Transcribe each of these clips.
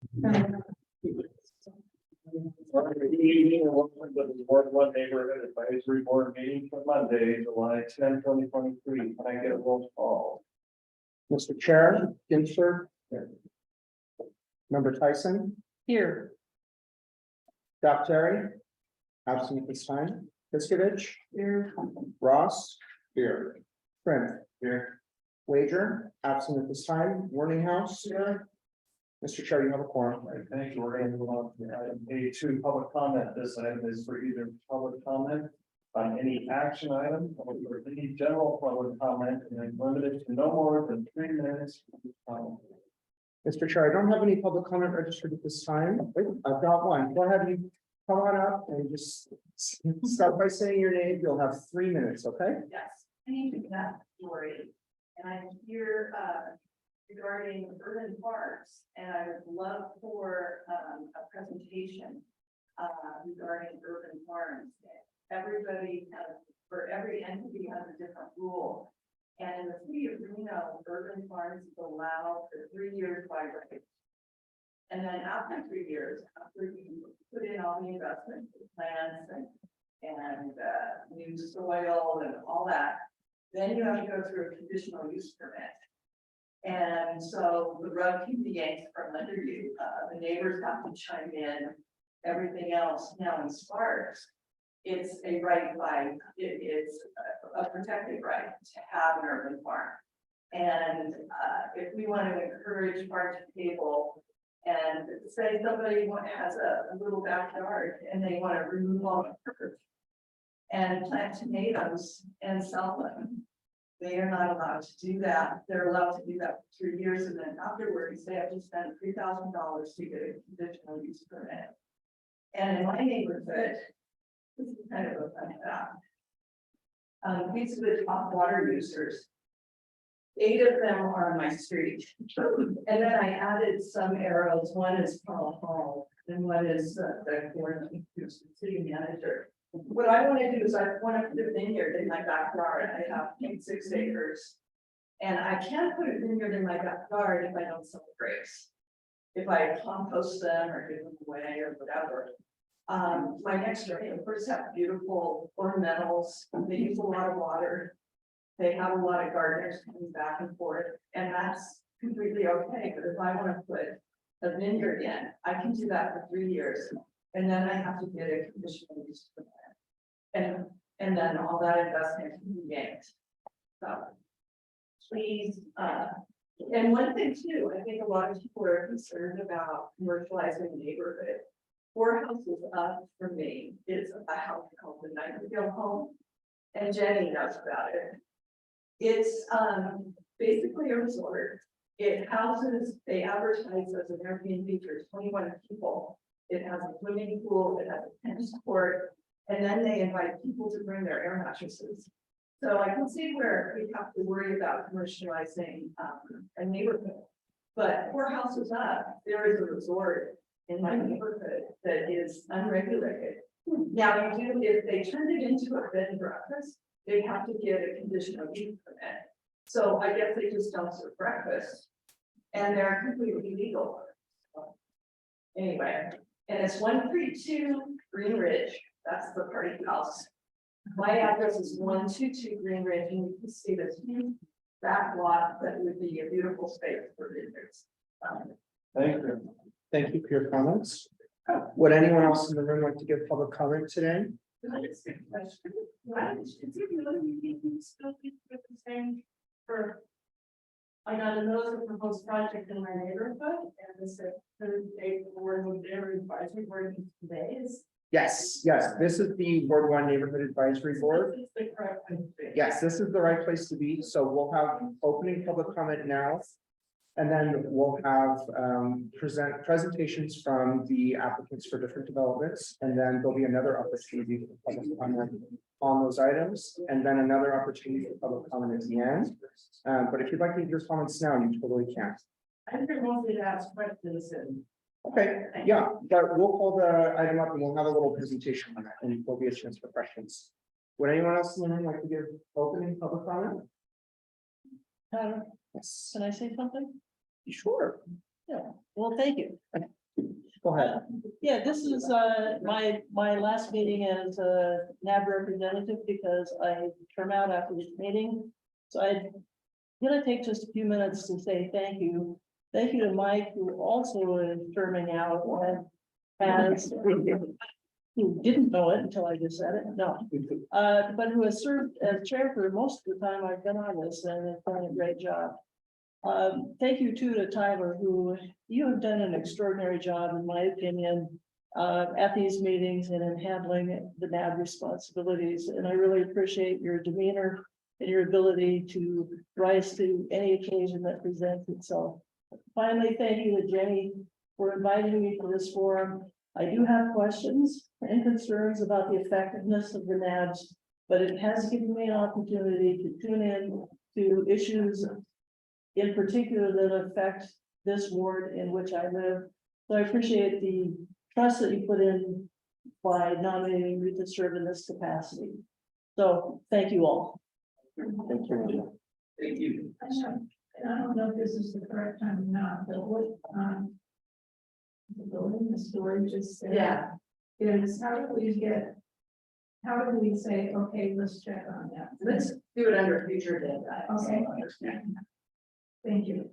Good evening and welcome to the Ward One Neighborhood Advisory Board meeting for Monday, July 10, 2023. Can I get a roll call? Mr. Chair, Ginsburg. Member Tyson. Here. Dr. Terry. Absent at this time. Piskovich. Here. Ross. Here. Prince. Here. Wager. Absent at this time. Warning House. Here. Mr. Chair, you have a quorum. All right, thank you. We're going to move on to item A2, public comment. This item is for either public comment on any action item or for any general public comment, and then limited to no more than 3 minutes. Mr. Chair, I don't have any public comment registered at this time. Wait, I've got one. Go ahead and come on up and just start by saying your name. You'll have 3 minutes, okay? Yes, I need to that story. And I'm here regarding urban parks, and I would love for a presentation regarding urban farms. Everybody has, or every entity has a different rule. And in the city of Reno, urban farms is allowed for 3 years by right. And then after 3 years, after you put in all the investment plans and new soil and all that, then you have to go through a conditional use permit. And so the rug can be yanked from under you. The neighbors have to chime in, everything else. Now in Sparks, it's a right by, it's a protected right to have an urban farm. And if we want to encourage farm to table, and say somebody has a little backyard and they want to remove all the curb and plant tomatoes and sell them, they are not allowed to do that. They're allowed to do that for 3 years, and then afterwards they have to spend $3,000 to get a conditional use permit. And in my neighborhood, this is kind of a fun fact. These are the top water users. 8 of them are on my street. And then I added some arrows. One is Paul Hall, and one is the Gordon, who's the city manager. What I want to do is I want to put a vineyard in my backyard. I have 6 acres. And I can't put a vineyard in my backyard if I don't sell the grapes. If I compost them or give them away or whatever. My next door neighbors have beautiful ornamentals. They use a lot of water. They have a lot of gardeners coming back and forth, and that's completely okay. But if I want to put a vineyard in, I can do that for 3 years, and then I have to get a conditional use permit. And then all that investment can be yanked. So please, and one thing too, I think a lot of people are concerned about commercializing the neighborhood. 4 houses up from me is a house called the Nightingale Home, and Jenny knows about it. It's basically a resort. It houses, they advertise as an Airbnb for 21 people. It has a swimming pool, it has a tennis court, and then they invite people to bring their air mattresses. So I can see where we have to worry about commercializing a neighborhood. But 4 houses up, there is a resort in my neighborhood that is unregulated. Now, if they turn it into a bed and breakfast, they have to get a conditional use permit. So I guess they just don't serve breakfast, and they're completely legal. So, anyway, and it's 132 Green Ridge. That's the party house. My address is 122 Green Ridge, and you can see this back lot that would be a beautiful space for visitors. Thank you. Thank you for your comments. Would anyone else in the room like to give public comment today? I got a notice of proposed project in my neighborhood, and this is third day board with their advisory board today is. Yes, this is the Ward One Neighborhood Advisory Board. This is the correct thing to do. Yes, this is the right place to be. So we'll have opening public comment now. And then we'll have presentations from the applicants for different developments. And then there'll be another opportunity for public comment on those items. And then another opportunity for public comment at the end. But if you'd like to give your comments now, you totally can. I think mostly to ask questions and. Okay, yeah, but we'll call the item up and we'll have a little presentation on that and there'll be a chance for questions. Would anyone else in the room like to give opening public comment? Yes. Can I say something? Sure. Well, thank you. Go ahead. Yeah, this is my last meeting as a NAB representative because I term out after this meeting. So I'm gonna take just a few minutes to say thank you. Thank you to Mike, who also is terming out and has, who didn't know it until I just said it, no. But who has served as chair for most of the time I've been on this and has done a great job. Thank you too to Tyler, who you have done an extraordinary job, in my opinion, at these meetings and in handling the NAB responsibilities. And I really appreciate your demeanor and your ability to rise to any occasion that presents itself. Finally, thank you to Jenny for inviting me to this forum. I do have questions and concerns about the effectiveness of the NABs, but it has given me an opportunity to tune in to issues in particular that affect this ward in which I live. So I appreciate the trust that you put in by nominating me to serve in this capacity. So thank you all. Thank you. Thank you. And I don't know if this is the correct time or not, but what, the building, the story just said. Yeah. Is how do we say, okay, let's check on that? Let's do it under future agenda. Okay. Thank you.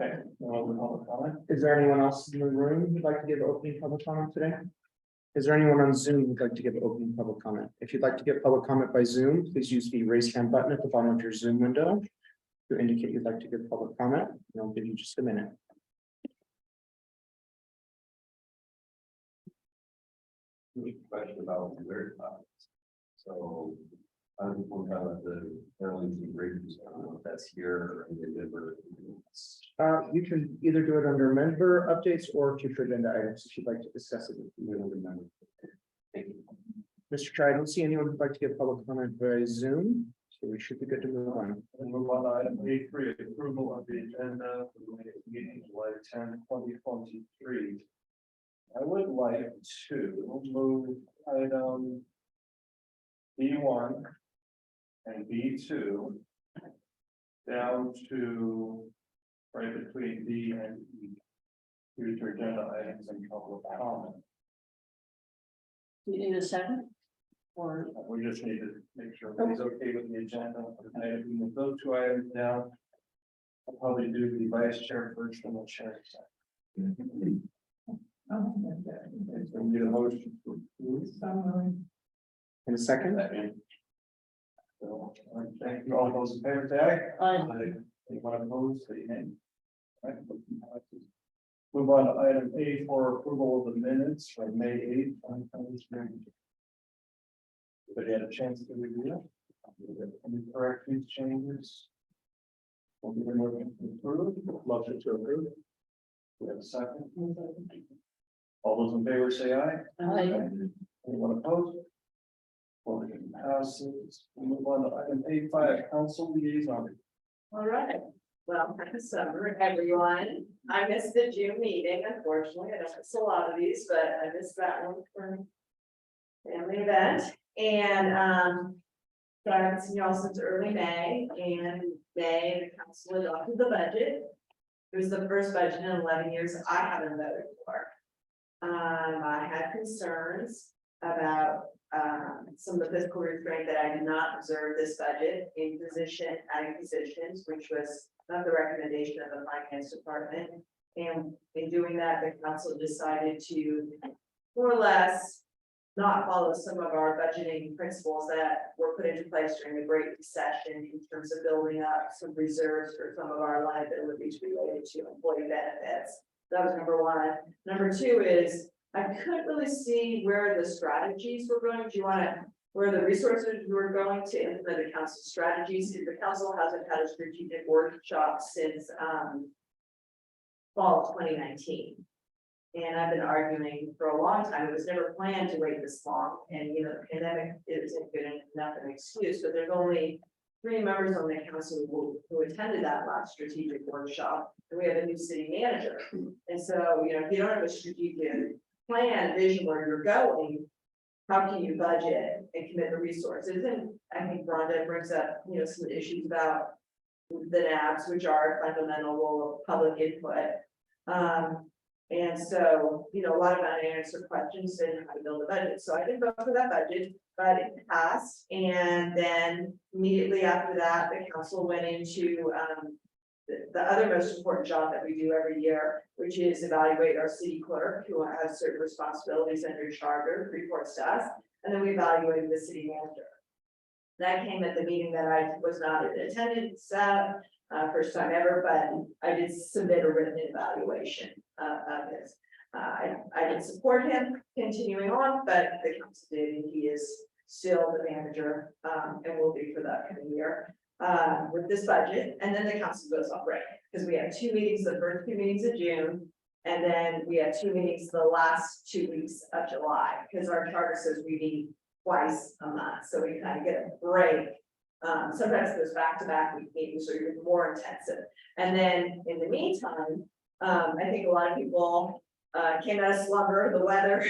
Okay, no other public comment? Is there anyone else in the room who'd like to give opening public comment today? Is there anyone on Zoom who'd like to give opening public comment? If you'd like to give public comment by Zoom, please use the raise hand button at the bottom of your Zoom window to indicate you'd like to give public comment, and I'll give you just a minute. Question about where. So. I don't know about the Arlington Bridges, I don't know if that's here or in the Denver. You can either do it under member updates or future agenda items if you'd like to discuss it. You don't remember. Thank you. Mr. Chair, I don't see anyone who'd like to give public comment by Zoom, so we should be good to move on. And move on to item A3, approval of the agenda for the next meeting, July 10, 2023. I would like to move item B1 and B2 down to right between D and E. Future agenda items and public comment. Do you need a second? Or, We just need to make sure everybody's okay with the agenda. And if we move those two items down, I'll probably do the vice chair first and the chair second. So we need a motion to approve. In a second, So, thank you. All those in favor, say aye. Aye. Anyone opposed, say nay. Right. Move on to item A for approval of the minutes from May 8th. 2023. Everybody had a chance to review it? Any corrections, changes? We'll be moving to approve, motion to approve. We have a second. All those in favor say aye. Aye. Anyone opposed? Motion passes. We move on to item A5, council liaison. All right, well, happy summer, everyone. I missed the June meeting, unfortunately. I don't miss a lot of these, but I missed that one for family event. And so I haven't seen y'all since early May, and May, the council adopted the budget. It was the first budget in 11 years I haven't voted for. I had concerns about some of the fiscal restraint that I did not observe this budget in adding positions, which was not the recommendation of the finance department. And in doing that, the council decided to more or less not follow some of our budgeting principles that were put into place during the Great Recession in terms of building up some reserves for some of our liabilities related to employee benefits. That was number one. Number two is I couldn't really see where the strategies were going. Do you want to, where the resources were going to implement the council strategies? The council hasn't had a strategic workshop since fall of 2019. And I've been arguing for a long time. It was never planned to wait this long. And, you know, the pandemic isn't good enough an excuse, but there's only 3 members on the council who attended that last strategic workshop. And we have a new city manager. And so, you know, if you don't have a strategic plan, vision where you're going, how can you budget and commit the resources? And I think Rhonda brings up, you know, some issues about the NABs, which are a fundamental role of public input. And so, you know, a lot of unanswered questions and how to build a budget. So I did vote for that budget, but it passed. And then immediately after that, the council went into, the other most important job that we do every year, which is evaluate our city clerk, who has certain responsibilities under charter, reports to us, and then we evaluated the city manager. That came at the meeting that I was not in attendance, first time ever, but I did submit a written evaluation of this. I did support him continuing on, but the council did, and he is still the manager, and will be for the upcoming year. With this budget, and then the council goes on break, because we have 2 meetings, the first 2 meetings of June. And then we have 2 meetings the last 2 weeks of July, because our charter says we meet twice a month, so we kind of get a break. Sometimes it goes back to back week meetings, or even more intensive. And then in the meantime, I think a lot of people came out of slumber, the weather.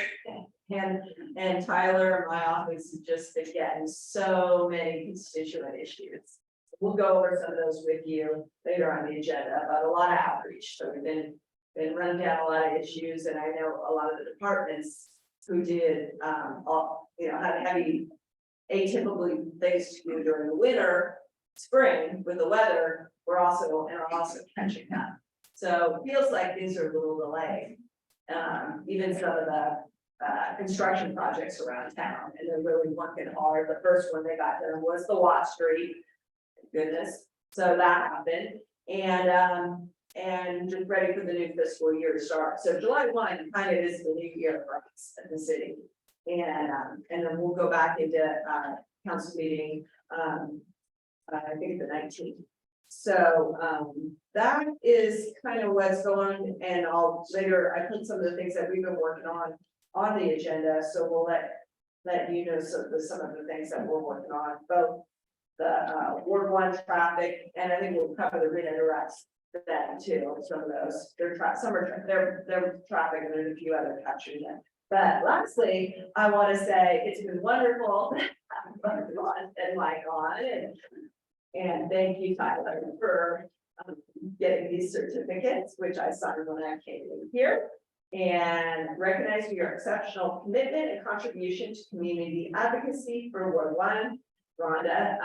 And Tyler and my office has just been getting so many constituent issues. We'll go over some of those with you later on the agenda, but a lot of outreach. So we've been running down a lot of issues, and I know a lot of the departments who did, had heavy, atypically things to do during the winter, spring with the weather, are also catching up. So it feels like things are a little delayed. Even some of the construction projects around town, and they're really working hard. The first one they got done was the Watt Street. Goodness, so that happened, and just ready for the new fiscal year to start. So July 1 kind of is the new year for us at the city. And then we'll go back into council meeting, I think the 19th. So that is kind of what's going on, and I'll later, I put some of the things that we've been working on the agenda, so we'll let you know some of the things that we're working on, both the Ward 1 traffic, and I think we'll cover the redirects then too, some of those, their traffic, and there's a few other capturing it. But lastly, I want to say it's been wonderful and Mike on, and thank you, Tyler, for getting these certificates, which I signed when I came in here, and recognize your exceptional commitment and contribution to community advocacy for Ward 1. Rhonda,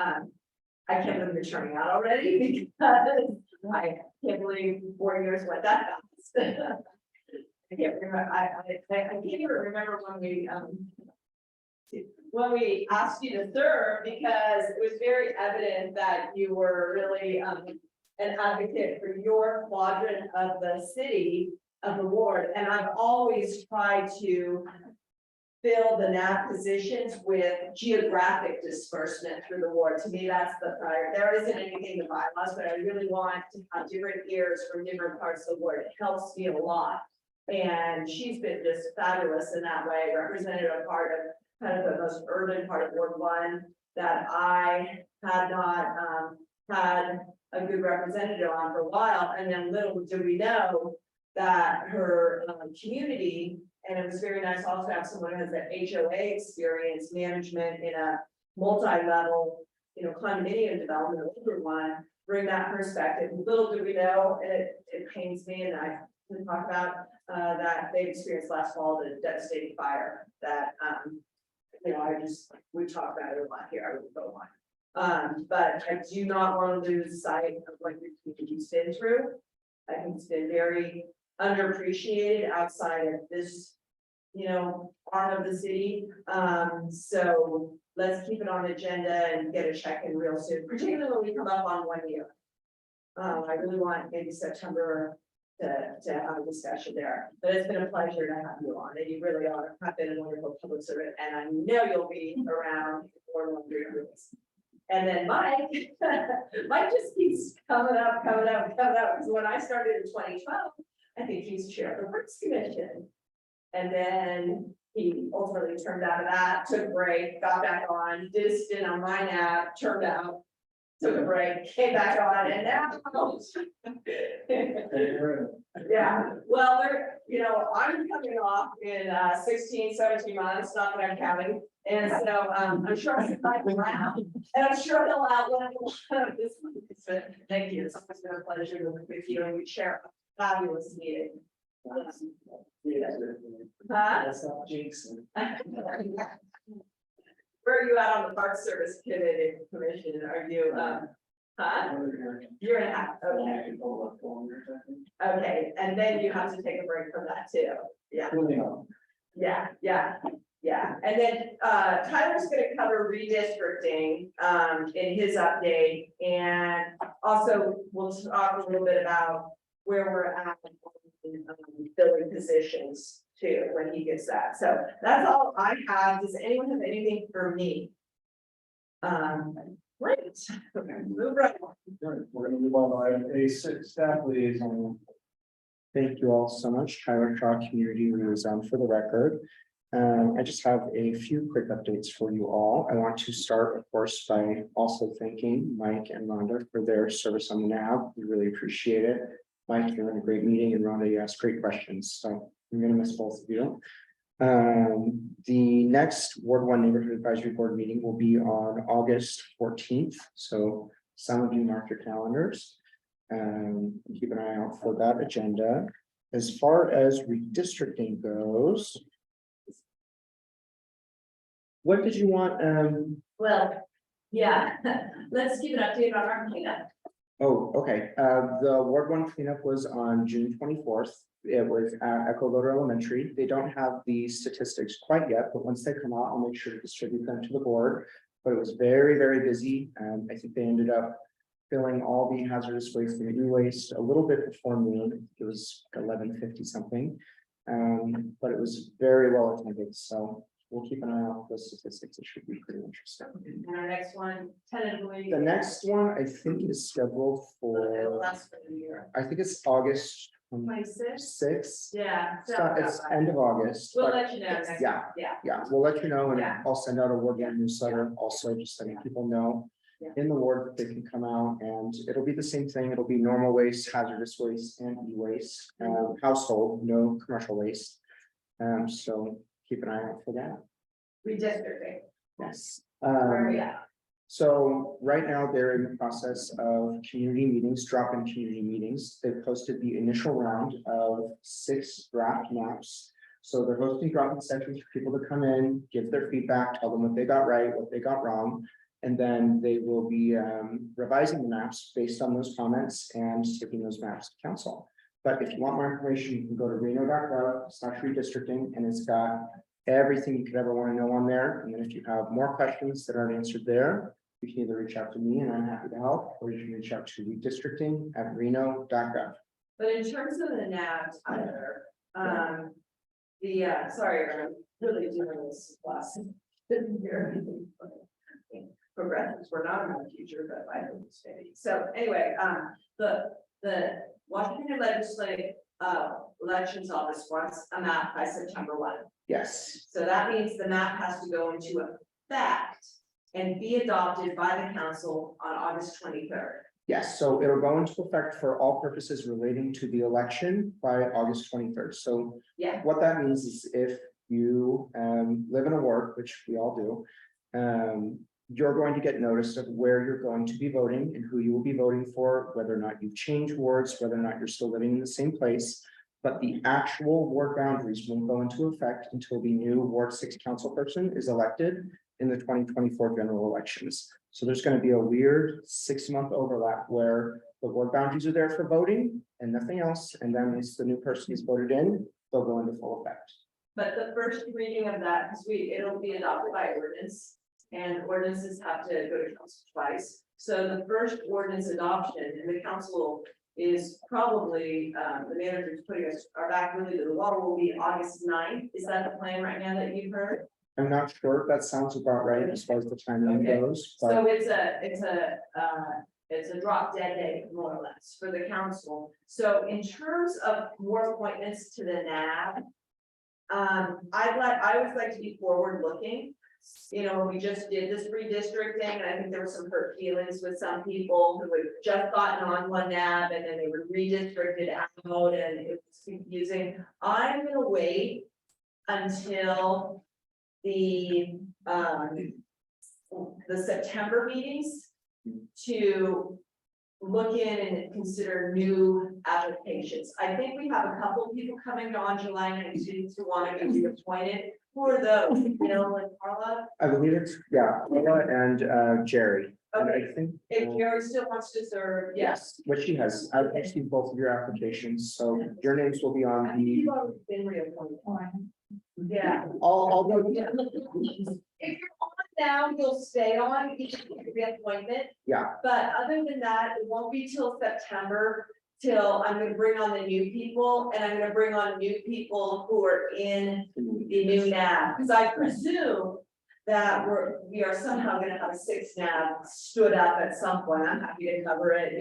I can't believe you're turning out already, because I can't believe 4 years went that fast. I can't remember, I can't even remember when we asked you to serve, because it was very evident that you were really an advocate for your quadrant of the city, of the ward, and I've always tried to fill the NAP positions with geographic disbursement through the ward. To me, that's the priority. There isn't anything in the bylaws, but I really want to have different ears from different parts of the ward. It helps me a lot. And she's been just fabulous in that way, represented a part of kind of the most urban part of Ward 1 that I had not had a good representative on for a while. And then little do we know that her community, and it was very nice also to have someone who has that HOA experience, management in a multi-level, condominium development, older one, bring that perspective. Little do we know, and it pains me, and I can talk about that they've experienced last fall, the devastating fire that, we talked about it a lot here, I would go on. But I do not want to lose sight of what you've been through. I think it's been very underappreciated outside of this, arm of the city. So let's keep it on the agenda and get a check in real soon, particularly when we come up on 1 year. I really want maybe September to have a discussion there, but it's been a pleasure to have you on, and you really have been a wonderful public servant, and I know you'll be around for 1 year. And then Mike just keeps coming up, because when I started in 2012, I think he's chair of the Works Commission. And then he ultimately turned out of that, took a break, got back on, did a stint on my NAP, turned out, took a break, came back on, and now. Yeah, well, I'm coming off in 16, 17 months, not that I'm counting. And so I'm sure I'll find around, and I'm sure they'll outline a lot of this. Thank you. It's always been a pleasure to work with you, and we share fabulous meeting. Huh? That's not Jason. Where are you at on the Park Service Committee Commission? Are you, huh? Year and a half, okay, okay, and then you have to take a break from that too, yeah. Yeah, and then, Tyler's gonna cover redistricting, in his update, and also we'll talk a little bit about where we're at in, filling positions too, when he gets that, so that's all I have, does anyone have anything for me? Great, move right on. We're gonna move on to item A6, staff liaison. Thank you all so much. Tyler Shaw, Community Liaison for the record. I just have a few quick updates for you all. I want to start, of course, by also thanking Mike and Rhonda for their service on the NAB. We really appreciate it. Mike, you're in a great meeting, and Rhonda, you asked great questions, so I'm gonna miss both of you. The next Ward 1 Neighborhood Advisory Board meeting will be on August 14th, so some of you mark your calendars. Keep an eye out for that agenda. As far as redistricting goes, what did you want? Well, yeah, let's give an update on our cleanup. Oh, okay. The Ward 1 cleanup was on June 24th. It was at Echo Loader Elementary. They don't have the statistics quite yet, but once they come out, I'll make sure to distribute them to the board. But it was very, very busy. I think they ended up filling all the hazardous waste and e-waste a little bit before noon. It was 11:50 something. But it was very well attended, so we'll keep an eye out for the statistics. It should be pretty interesting. And our next one, tentatively. The next one, I think, is scheduled It'll for, last for the year. I think it's August 26? 6th. Yeah. It's end of August. We'll but let you know next. yeah. Yeah, Yeah, we'll let you know, and Yeah. I'll send out a Ward 1 newsletter also, just letting people know Yeah. in the ward that they can come out, and it'll be the same thing. It'll be normal waste, hazardous waste, and e-waste, household, no commercial waste. So keep an eye out for that. redistricting, Yes. where are we at? So right now, they're in the process of community meetings, drop-in community meetings. They've posted the initial round of 6 draft maps. So they're hosting drop-in sessions for people to come in, give their feedback, tell them what they got right, what they got wrong. And then they will be revising the maps based on those comments and taking those maps to council. But if you want more information, you can go to reno.gov/redistricting, and it's got everything you could ever want to know on there. And then if you have more questions that aren't answered there, you can either reach out to me and I'm happy to help, or you can reach out to redistricting@reno.gov. But in terms of the NABs, Tyler, sorry, I'm really doing this last. Progressives, we're not in the future, but I hope it's steady. So anyway, the Washington Legislative Elections Office wants a map by September 1. Yes, So that means the map has to go into effect and be adopted by the council on August 23rd. yes. So it'll go into effect for all purposes relating to the election by August 23rd. So Yeah, what that means is if you live in a ward, which we all do, you're going to get notice of where you're going to be voting and who you will be voting for, whether or not you've changed wards, whether or not you're still living in the same place. But the actual ward boundaries won't go into effect until the new Ward 6 council person is elected in the 2024 general elections. So there's going to be a weird 6-month overlap where the ward boundaries are there for voting and nothing else. And then once the new person is voted in, they'll go into full effect. but the first reading of that, because it'll be adopted by ordinance, and ordinances have to go to council twice. So the first ordinance adoption, and the council is probably, the manager's putting our back really to the wall, will be August 9th. Is that the plan right now that you've heard? I'm not sure. That sounds about right as far as the timeline Okay. goes, but So it's a drop dead date, more or less, for the council. So in terms of more appointments to the NAB, I always like to be forward looking. You know, we just did this redistricting, and I think there were some hurt feelings with some people who had just gotten on one NAB and then they were redistricted out, and it was confusing. I'm gonna wait until the September meetings to look in and consider new applications. I think we have a couple of people coming on July 19th who want to be reappointed. Who are those, Bill and Carla? I believe it's, yeah, Paula and Jerry. And I think. If Gary still wants to serve, yes. What she has, I've received both of your applications, so your names will be on the, You've already been reappointed. Yeah. I'll go. If you're on now, you'll stay on, you can get reappointment. Yeah, But other than that, it won't be till September, till I'm gonna bring on the new people, and I'm gonna bring on new people who are in the new NAB, because I presume that we are somehow gonna have a 6 NAB stood up at some point. I'm happy to cover it,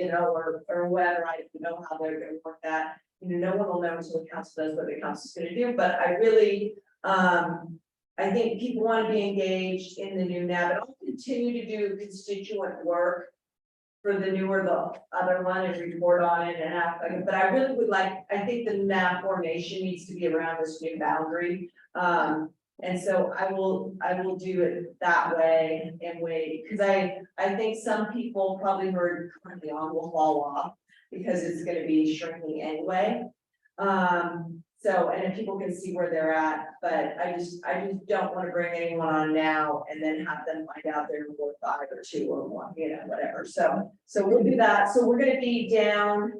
or whether I don't know how they're gonna work that. No one will know until the council does what the council's gonna do, but I really, I think people want to be engaged in the new NAB, and I'll continue to do constituent work for the newer, the other one, and report on it and act like, but I really would like, I think the NAB formation needs to be around this new boundary. And so I will do it that way and wait, because I think some people probably heard currently on will fall off because it's gonna be shrinking anyway. So, and if people can see where they're at, but I just don't want to bring anyone on now and then have them find out they're worth 5 or 2 or 1, whatever. So we'll do that. So we're gonna be down.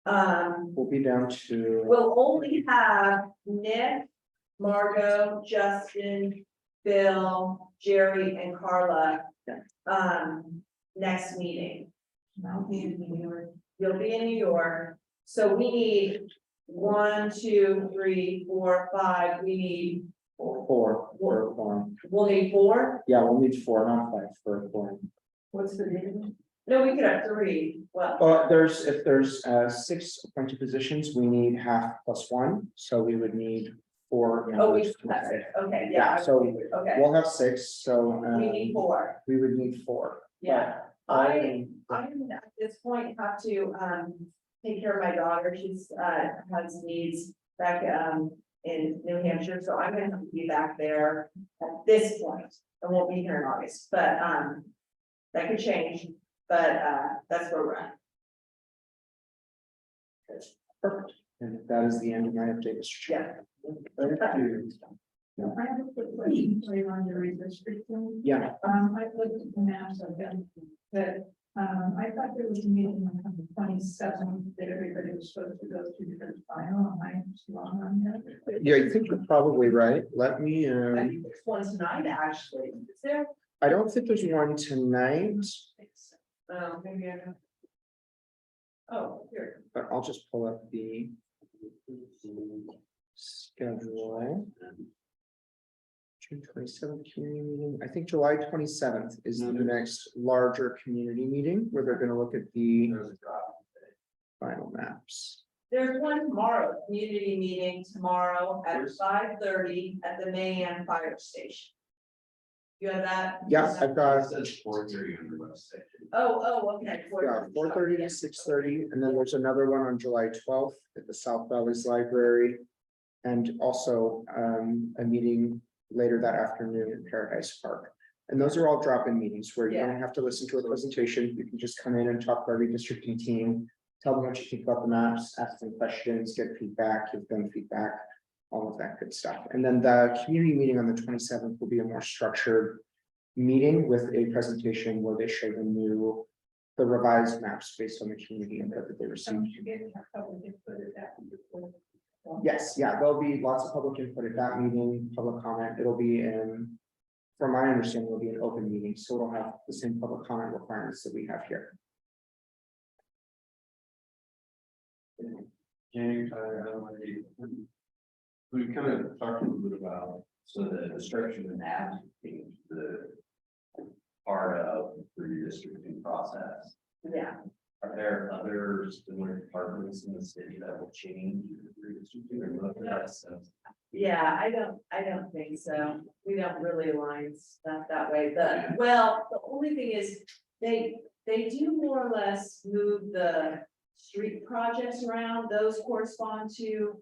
we'll be down to, We'll only have Nick, Margot, Justin, Bill, Jerry, and Carla. Next meeting. I'll be in New York. You'll be in New York, so we need 1, 2, 3, 4, 5, we need, four for a quorum. we'll need 4? Yeah, we'll need 4, not 5 for a quorum. What's the name? No, we could have 3, well, If there's 6 appointed positions, we need half plus 1, so we would need 4. oh, we, members. that's it, okay, Yeah, yeah. so Okay, we'll have 6, so we need 4, we would need 4. yeah, I'm at this point have to, take care of my daughter, she's, has needs back, in New Hampshire, so I'm gonna have to be back there at this point. I won't be here in August, but, that could change, but, that's where we're at. Perfect. And that is the end of my update, Mr. Chair. Yeah. Thank you. I have a quick question for you on the redistricting. Yeah, I looked at the maps I've done, but, I thought there was a meeting on the 27th that everybody was supposed to go through the final. Am I wrong on that? yeah, I think you're probably right. Let me, I think there's one tonight, actually, is there? I don't think there's one tonight, Maybe I don't. Oh, here, but I'll just pull up the schedule. June 27th community meeting. I think July 27th is the next larger community meeting where they're gonna look at the There's a drop. final maps. there's one tomorrow, community meeting tomorrow at 5:30 at the Mayan Fire Station. You have that? Yeah, I've got, It says 4:30 on the website. Oh, okay. yeah, 4:30 to 6:30, and then there's another one on July 12th at the South Valleys Library. And also, a meeting later that afternoon in Paradise Park. And those are all drop-in meetings where you don't have to listen to a presentation, you can just come in and talk to our redistricting team. Tell them what you think about the maps, ask them questions, get feedback, give them feedback, all of that good stuff. And then the community meeting on the 27th will be a more structured meeting with a presentation where they show the revised maps based on the community input that they received. Yes, yeah, there'll be lots of public input at that meeting, public comment, it'll be in. From my understanding, it'll be an open meeting, so it'll have the same public comment requirements that we have here. Jamie, Tyler, I don't know, we kind of talked a little bit about, so the structure of the NAB being the part of the redistricting process. Yeah, Are there other similar departments in the city that will change the redistricting or look at that stuff? yeah, I don't think so. We don't really align stuff that way. The only thing is, they do more or less move the street projects around. Those correspond to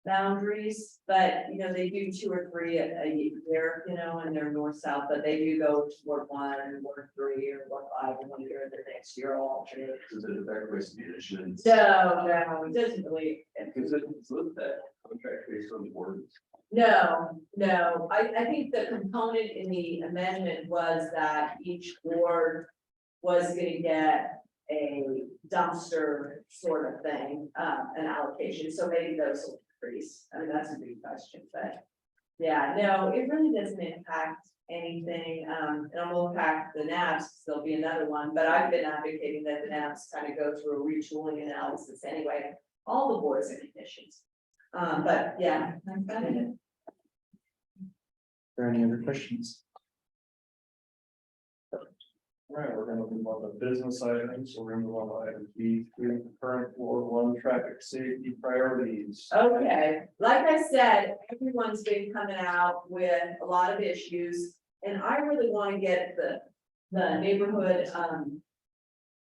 boundaries, but, you know, they do 2 or 3 a year, you know, and they're north-south, but they do go to Ward 1, and Ward 3, or Ward 5, and 1 year, the next year, all alternate. Does it affect waste management? No, it doesn't really. Because it's looked at contract based on words. No, I think the component in the amendment was that each ward was gonna get a dumpster sort of thing, an allocation, so maybe those will increase. I mean, that's a big question, but. Yeah, no, it really doesn't impact anything, and I'm gonna impact the NABs, 'cause there'll be another one, but I've been advocating that the NABs kind of go through a retooling analysis anyway, all the boards and commissions. But yeah, I'm fine with it. Are there any other questions? All right, we're gonna move on to business items, so we're gonna move on to item B, current Ward 1 traffic safety priorities. Okay, like I said, everyone's been coming out with a lot of issues, and I really want to get the neighborhood,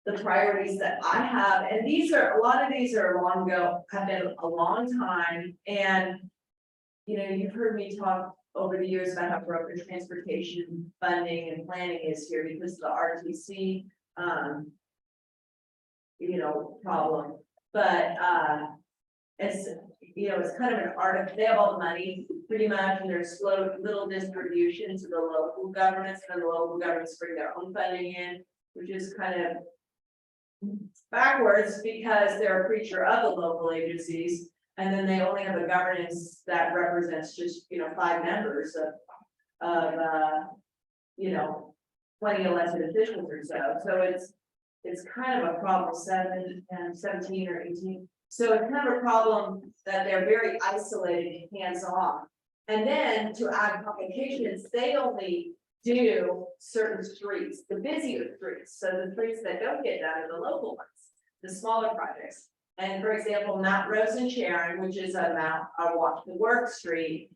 the priorities that I have, and these are, a lot of these are long ago, have been a long time, and you know, you've heard me talk over the years about how broken transportation funding and planning is here because of the RTC, you know, problem. But, it's, you know, it's kind of an art of, they have all the money pretty much, and there's slow little distribution to the local governments, and the local governments bring their own funding in, which is kind of backwards because they're a creature of the local agencies. And then they only have a governance that represents just, you know, 5 members of, you know, 20 elected officials or so. So it's kind of a problem, 17 or 18. So it's kind of a problem that they're very isolated and hands-off. And then to add complications, they only do certain streets, the busier streets. So the streets that don't get done are the local ones, the smaller projects. And for example, Mount Rose and Sharon, which is a walk to work street,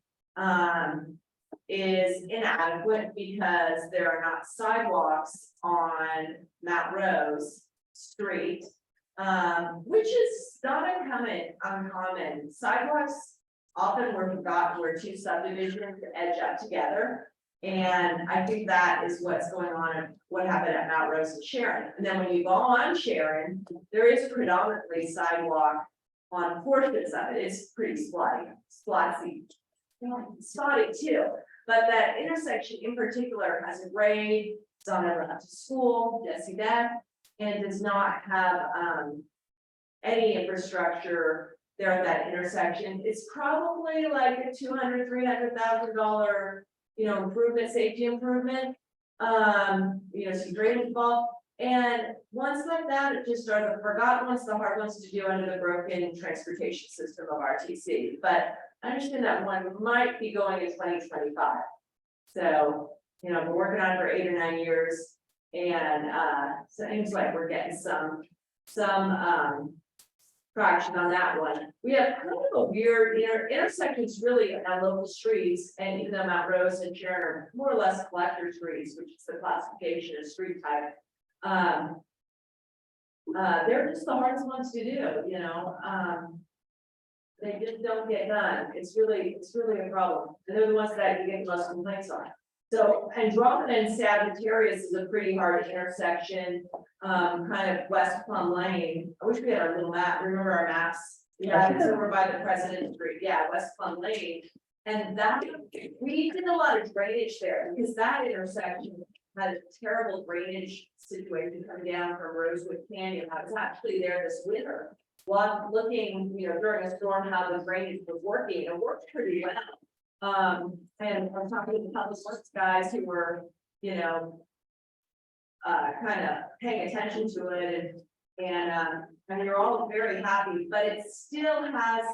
is inadequate because there are not sidewalks on Mount Rose Street, which is not uncommon. Sidewalks often were forgotten where 2 subdivisions edge up together. And I think that is what's going on, what happened at Mount Rose and Sharon. And then when you go on Sharon, there is predominantly sidewalk on portions of it. It's pretty spotty too. But that intersection in particular has a grade, it's on a route to school, Jesse Beck, and does not have any infrastructure there at that intersection. It's probably like a $200,000-300,000 you know, improvement, safety improvement, you know, some drainage involved. And ones like that, it just are the forgotten ones, the hard ones to do under the broken transportation system of RTC. But I understand that one might be going in 2025. So, you know, we're working on it for 8 or 9 years. And so it seems like we're getting some traction on that one. We have kind of a weird intersections really on local streets, and even though Mount Rose and Sharon are more or less collector streets, which is the classification of street type. They're just the hardest ones to do, you know. They just don't get done. It's really a problem. And they're the ones that you get the most complaints on. So Andromeda and Sagittarius is a pretty hard intersection, kind of West Plum Lane. I wish we had our little map. Remember our maps? Yeah, it's over by the President Street. Yeah, West Plum Lane. And that we did a lot of drainage there because that intersection had a terrible drainage situation coming down from Rosewood Canyon. I was actually there this winter while looking, you know, during a storm how the drainage was working. It worked pretty well. And I'm talking to the public works guys who were, you know, kind of paying attention to it and you're all very happy, but it still has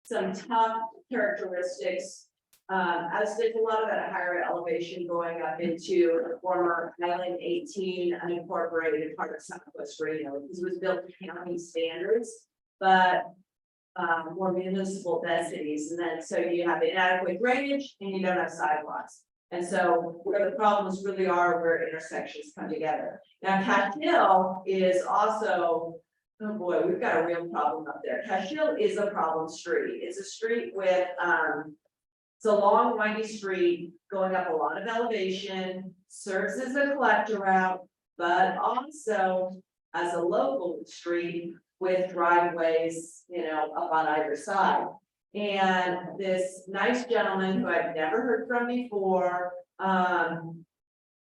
some tough characteristics. As there's a lot of that higher elevation going up into the former Island 18 unincorporated part of Southwest Radio. This was built to county standards, but more municipal densities, and then so you have inadequate drainage and you don't have sidewalks. And so where the problems really are where intersections come together. Now Cash Hill is also Oh boy, we've got a real problem up there. Cashel is a problem street. It's a street with, it's a long windy street going up a lot of elevation, serves as a collector route, but also as a local street with driveways, you know, up on either side. And this nice gentleman who I've never heard from before,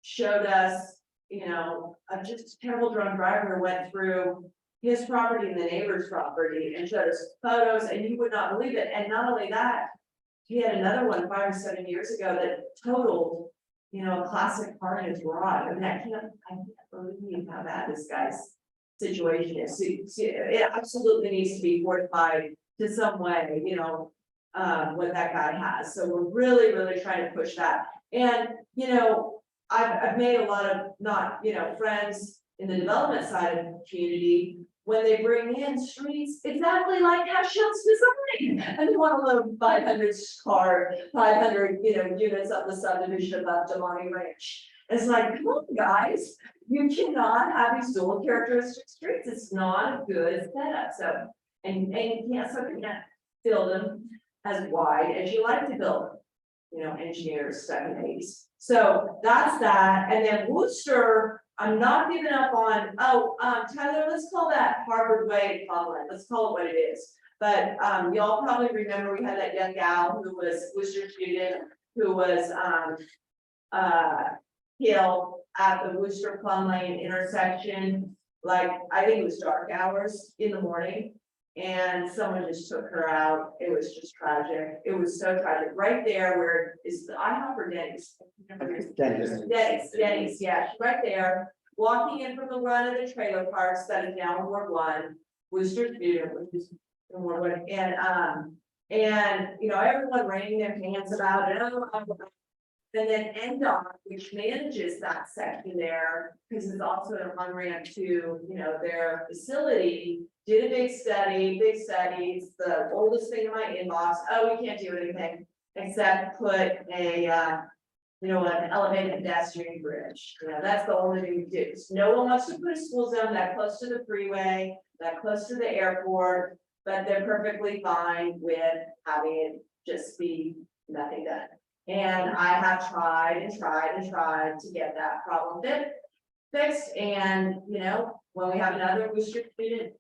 showed us, you know, a just terrible drunk driver went through his property and the neighbor's property and showed us photos, and you would not believe it. And not only that, he had another one 5 or 7 years ago that totaled, you know, a classic car in his garage. I mean, I can't believe how bad this guy's situation is. So, it absolutely needs to be fortified to some way, you know, what that guy has. So we're really, really trying to push that. And, you know, I've made a lot of not, you know, friends in the development side of the community when they bring in streets exactly like Cashel's design. And they want to load 500 you know, units of the subdivision above Demonte Ranch. It's like, come on, guys, you cannot have these dual characteristic streets. It's not a good setup. So, and you can't build them as wide as you like to build them. You know, engineers stuck in the 80s. So that's that. And then Worcester, I'm not giving up on, Tyler, let's call that Harvard Way Cumberland. Let's call it what it is. But y'all probably remember we had that young gal who was Worcester student who was killed at the Worcester Plum Lane intersection. Like, I think it was dark hours in the morning. And someone just took her out. It was just tragic. It was so tragic. Right there where is the IHOP or Denny's? Denny's, yeah, she's right there. Walking in from the run of the trailer parks that is now in Ward 1, Worcester student, which is in Ward 1. And you know, everyone wringing their hands about it. And then NDOT, which manages that section there, because it's also an on-ramp to, you know, their facility, did a big study, it's the oldest thing in my inbox. Oh, we can't do anything except put a, you know, an elevated pedestrian bridge. You know, that's the only thing we do. So no one wants to put a school zone that close to the freeway, that close to the airport, but they're perfectly fine with having it just be nothing done. And I have tried to get that problem fixed. And, you know, when we have another restricted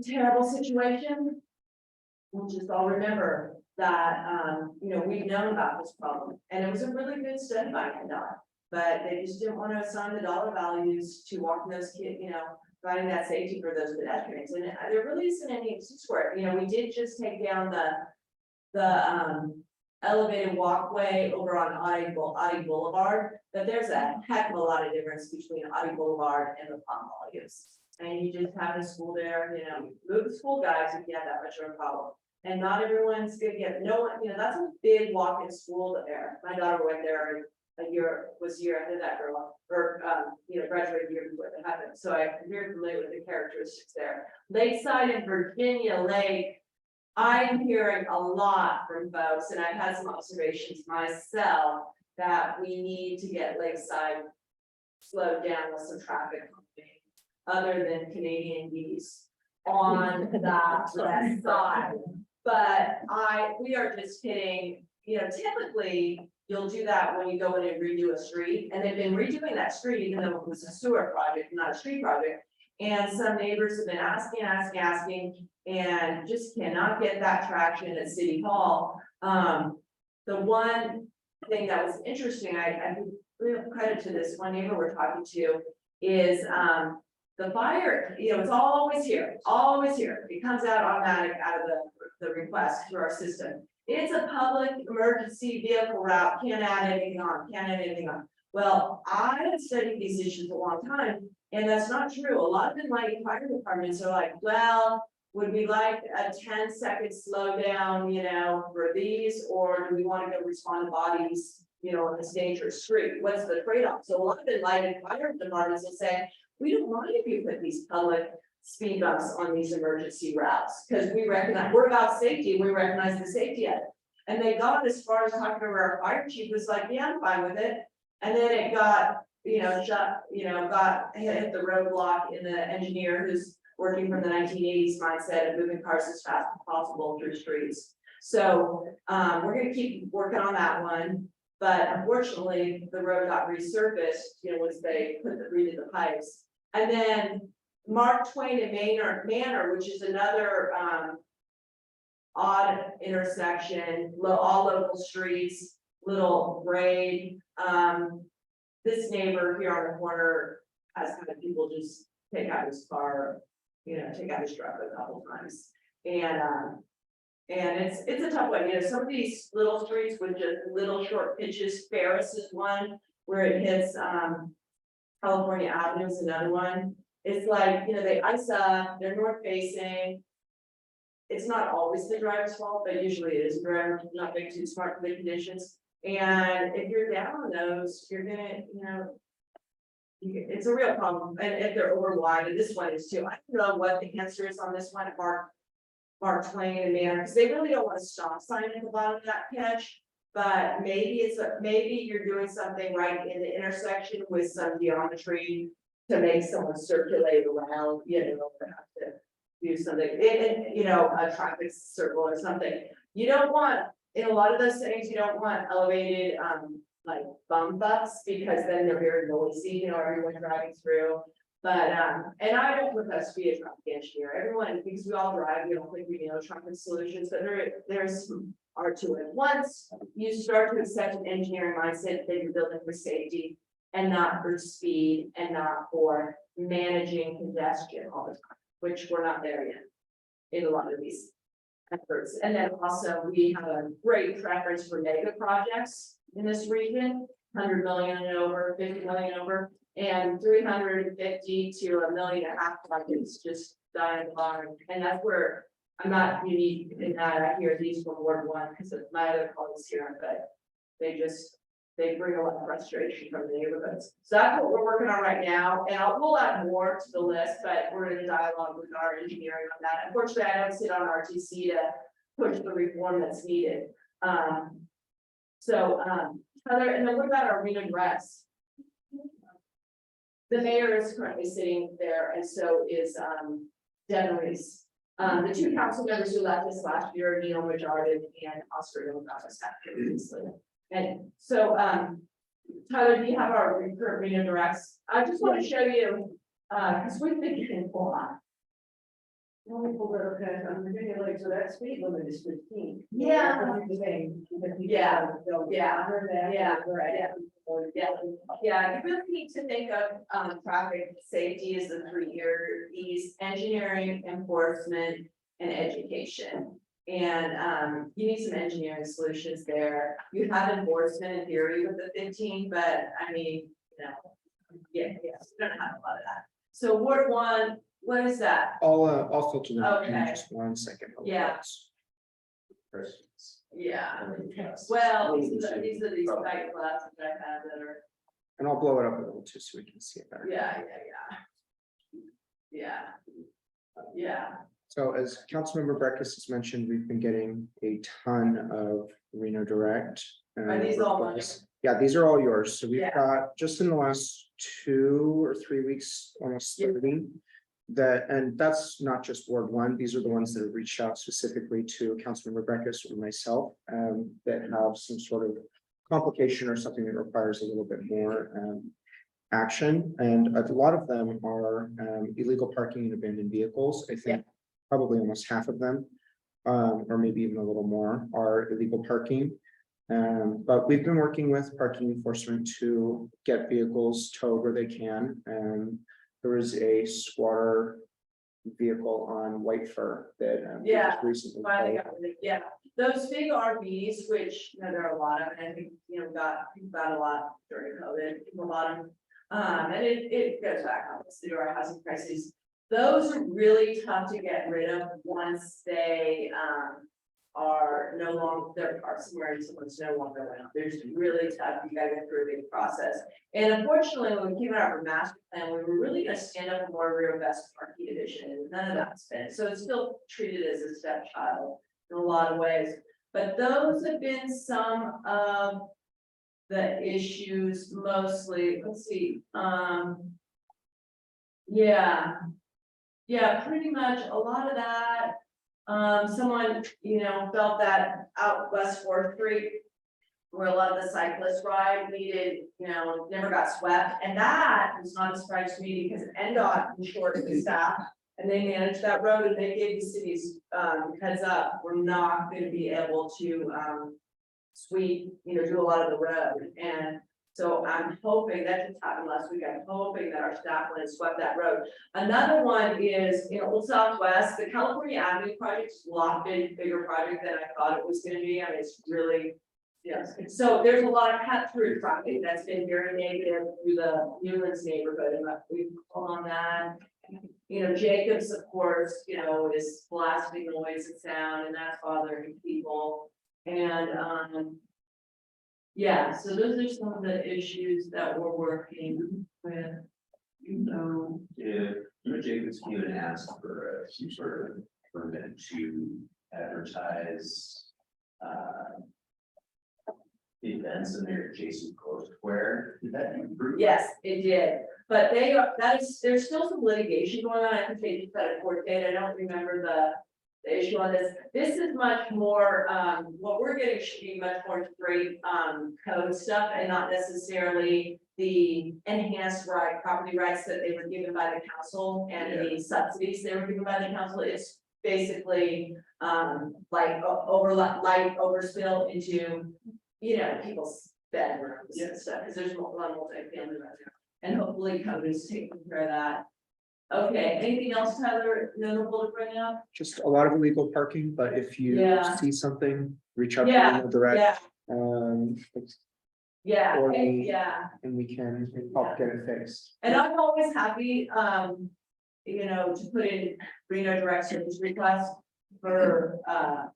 terrible situation, we'll just all remember that, you know, we've known about this problem. And it was a really good study by NDOT, but they just didn't want to assign the dollar values to walking those kids, you know, providing that safety for those pedestrians. And there really isn't any excuse for it. You know, we did just take down the elevated walkway over on Audi Boulevard, but there's a heck of a lot of difference between Audi Boulevard and the Palm volumes. And you just have a school there, you know, move the school guys if you have that much of a problem. And not everyone's gonna get, no one, you know, that's a big walk-in school there. My daughter went there a year after that girl, or, you know, graduated a year before that happened. So I'm very familiar with the characteristics there. Lakeside and Virginia Lake, I'm hearing a lot from folks, and I've had some observations myself, that we need to get Lakeside slowed down with some traffic calming, other than Canadian geese on that west side. But we are just hitting, you know, typically you'll do that when you go in and redo a street, and they've been redoing that street, even though it was a sewer project, not a street project. And some neighbors have been asking, and just cannot get that traction at City Hall. The one thing that was interesting, I give credit to this one neighbor we're talking to, is the fire, you know, it's always here. It comes out automatic out of the request through our system. It's a public emergency vehicle route, can't add anything on. Well, I have studied these issues a long time, and that's not true. A lot of the light fire departments are like, well, would we like a 10-second slowdown, you know, for these, or do we want to go respond to bodies, you know, on this dangerous street? What's the trade-off? So a lot of the light and fire departments will say, we don't mind if you put these public speed bumps on these emergency routes, because we recognize we're about safety, we recognize the safety of it. And they got as far as talking to our fire chief was like, yeah, I'm fine with it. And then it got, you know, hit the roadblock in the engineer who's working from the 1980s mindset of moving cars as fast as possible through streets. So, we're gonna keep working on that one. But unfortunately, the road got resurfaced, once they redid the pipes. And then Mark Twain and Manor, which is another, odd intersection, all local streets, little grade. This neighbor here on the corner has had people just take out his car, take out his truck a couple times. And it's a tough one, some of these little streets with just little short pitches, Ferris is one where it hits, California Avenue is another one. It's like, they ice up, they're north facing. It's not always the driver's fault, but usually it is, the driver not being too smart for the conditions. And if you're down on those, you're gonna, it's a real problem, and if they're over wide, and this one is too, I don't know what the answer is on this one, Mark Twain and Manor, because they really don't want a stop sign at the bottom of that catch. But maybe maybe you're doing something right in the intersection with some geometry to make someone circulate around, perhaps to do something, a traffic circle or something. You don't want, in a lot of those settings, you don't want elevated, like bump ups, because then they're very noisy, everyone driving through. But, and I don't profess to be a traffic engineer, everyone, because we all drive, we don't think we know traffic solutions, but there's some art to it. Once you start to accept an engineering mindset that you're building for safety and not for speed and not for managing congestion all the time, which we're not there yet in a lot of these efforts. And then also we have a great preference for mega projects in this region, 100 million and over, 50 million over. And 350 to $1.5 million projects just dying line. And that's where I'm not unique in that. I hear these from Ward 1 because of my other colleagues here, but they bring a lot of frustration from the neighborhoods. So that's what we're working on right now. And we'll add more to the list, but we're in a dialogue with our engineering on that. Unfortunately, I don't sit on RTC to push the reform that's needed. Heather, and then what about our Reno Dress? The mayor is currently sitting there, and so is Devin Reese. The two council members who left us last year, Neil Majardin and Oscar Gonzalez, previously. And so, Tyler, do you have our current Reno Directs? I just want to show you, because we've been getting a lot. Well, okay, I'm thinking like, so that speed limit is 15. Yeah. Yeah. Yeah. I heard that. Yeah. Right. Yeah, you really need to think of traffic safety as the 3 E's: engineering, enforcement, and education. And you need some engineering solutions there. You have enforcement in theory with the 15, but I mean, yeah, we don't have a lot of that. So Ward 1, what is that? I'll filter that in Okay. just 1 second. Yeah. Yeah, well, these are these tight glasses that I have that are, And I'll blow it up a little too, so we can see it better. yeah. So as Councilmember Breakfast has mentioned, we've been getting a ton of Reno Direct. Are these all mine? requests. Yeah, these are all yours. So we've Yeah. got just in the last 2 or 3 weeks, almost Yeah. 30. And that's not just Ward 1. These are the ones that have reached out specifically to Councilmember Breakfast or myself that have some sort of complication or something that requires a little bit more action. And a lot of them are illegal parking and abandoned vehicles. I think probably almost half of them, or maybe even a little more, are illegal parking. But we've been working with parking enforcement to get vehicles towed where they can. There was a squatter vehicle on White Fir that Yeah, was recently Finally towed. got rid of, yeah, those big RVs, which, there are a lot of, and I think, we've got a lot during COVID, a lot of. And it goes back, obviously, to our housing crisis. Those are really tough to get rid of once they are no longer, they're parked somewhere and someone's no longer around. There's really tough, you gotta go through a big process. And unfortunately, when we came out of our master plan, we were really gonna stand up more rear best parking division, and none of that's been, so it's still treated as a stepchild in a lot of ways. But those have been some of the issues mostly, let's see, yeah. Yeah, pretty much a lot of that. Someone, felt that out West Fourth Street. Where a lot of the cyclists ride needed, never got swept, and that was not a surprise to me because NDOT was short of the staff. And they managed that road and they gave the cities, heads up, we're not gonna be able to, sweep, do a lot of the road. And so I'm hoping, that just happened last week, I'm hoping that our staff went and swept that road. Another one is, Old Southwest, the California Avenue project is a lot bigger project than I thought it was gonna be. I mean, it's really. Yes, so there's a lot of cut through traffic that's been very negative through the Newlands neighborhood, and we've called on that. Jacobs, of course, is blasting noise and sound, and that's bothering people. And, yeah, so those are some of the issues that we're working with. If Jacobs came and asked for some sort of permit to advertise. Events in their adjacent court square, did that improve? Yes, it did, but there's still some litigation going on. I think they just had a court date. I don't remember the issue on this. This is much more, what we're getting should be much more straight, code stuff and not necessarily the enhanced property rights that they were given by the council and the subsidies they were given by the council. It's basically, light overspill into, people's bedrooms and stuff, because there's a lot of multi-family right now. And hopefully code is taking care of that. Okay, anything else, Tyler, notable to bring up? Just a lot of illegal parking, but if you Yeah. see something, reach out to Yeah, Reno Direct. Yeah, Or hey, we- yeah, And we can help get it fixed. and I'm always happy, to put in Reno Direct service requests for,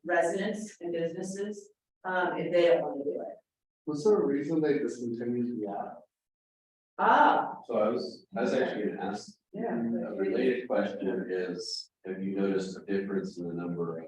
residents and businesses, if they don't want to do it. Was there a reason they discontinued the app? So I was actually gonna ask, Yeah. a related question is, have you noticed a difference in the number of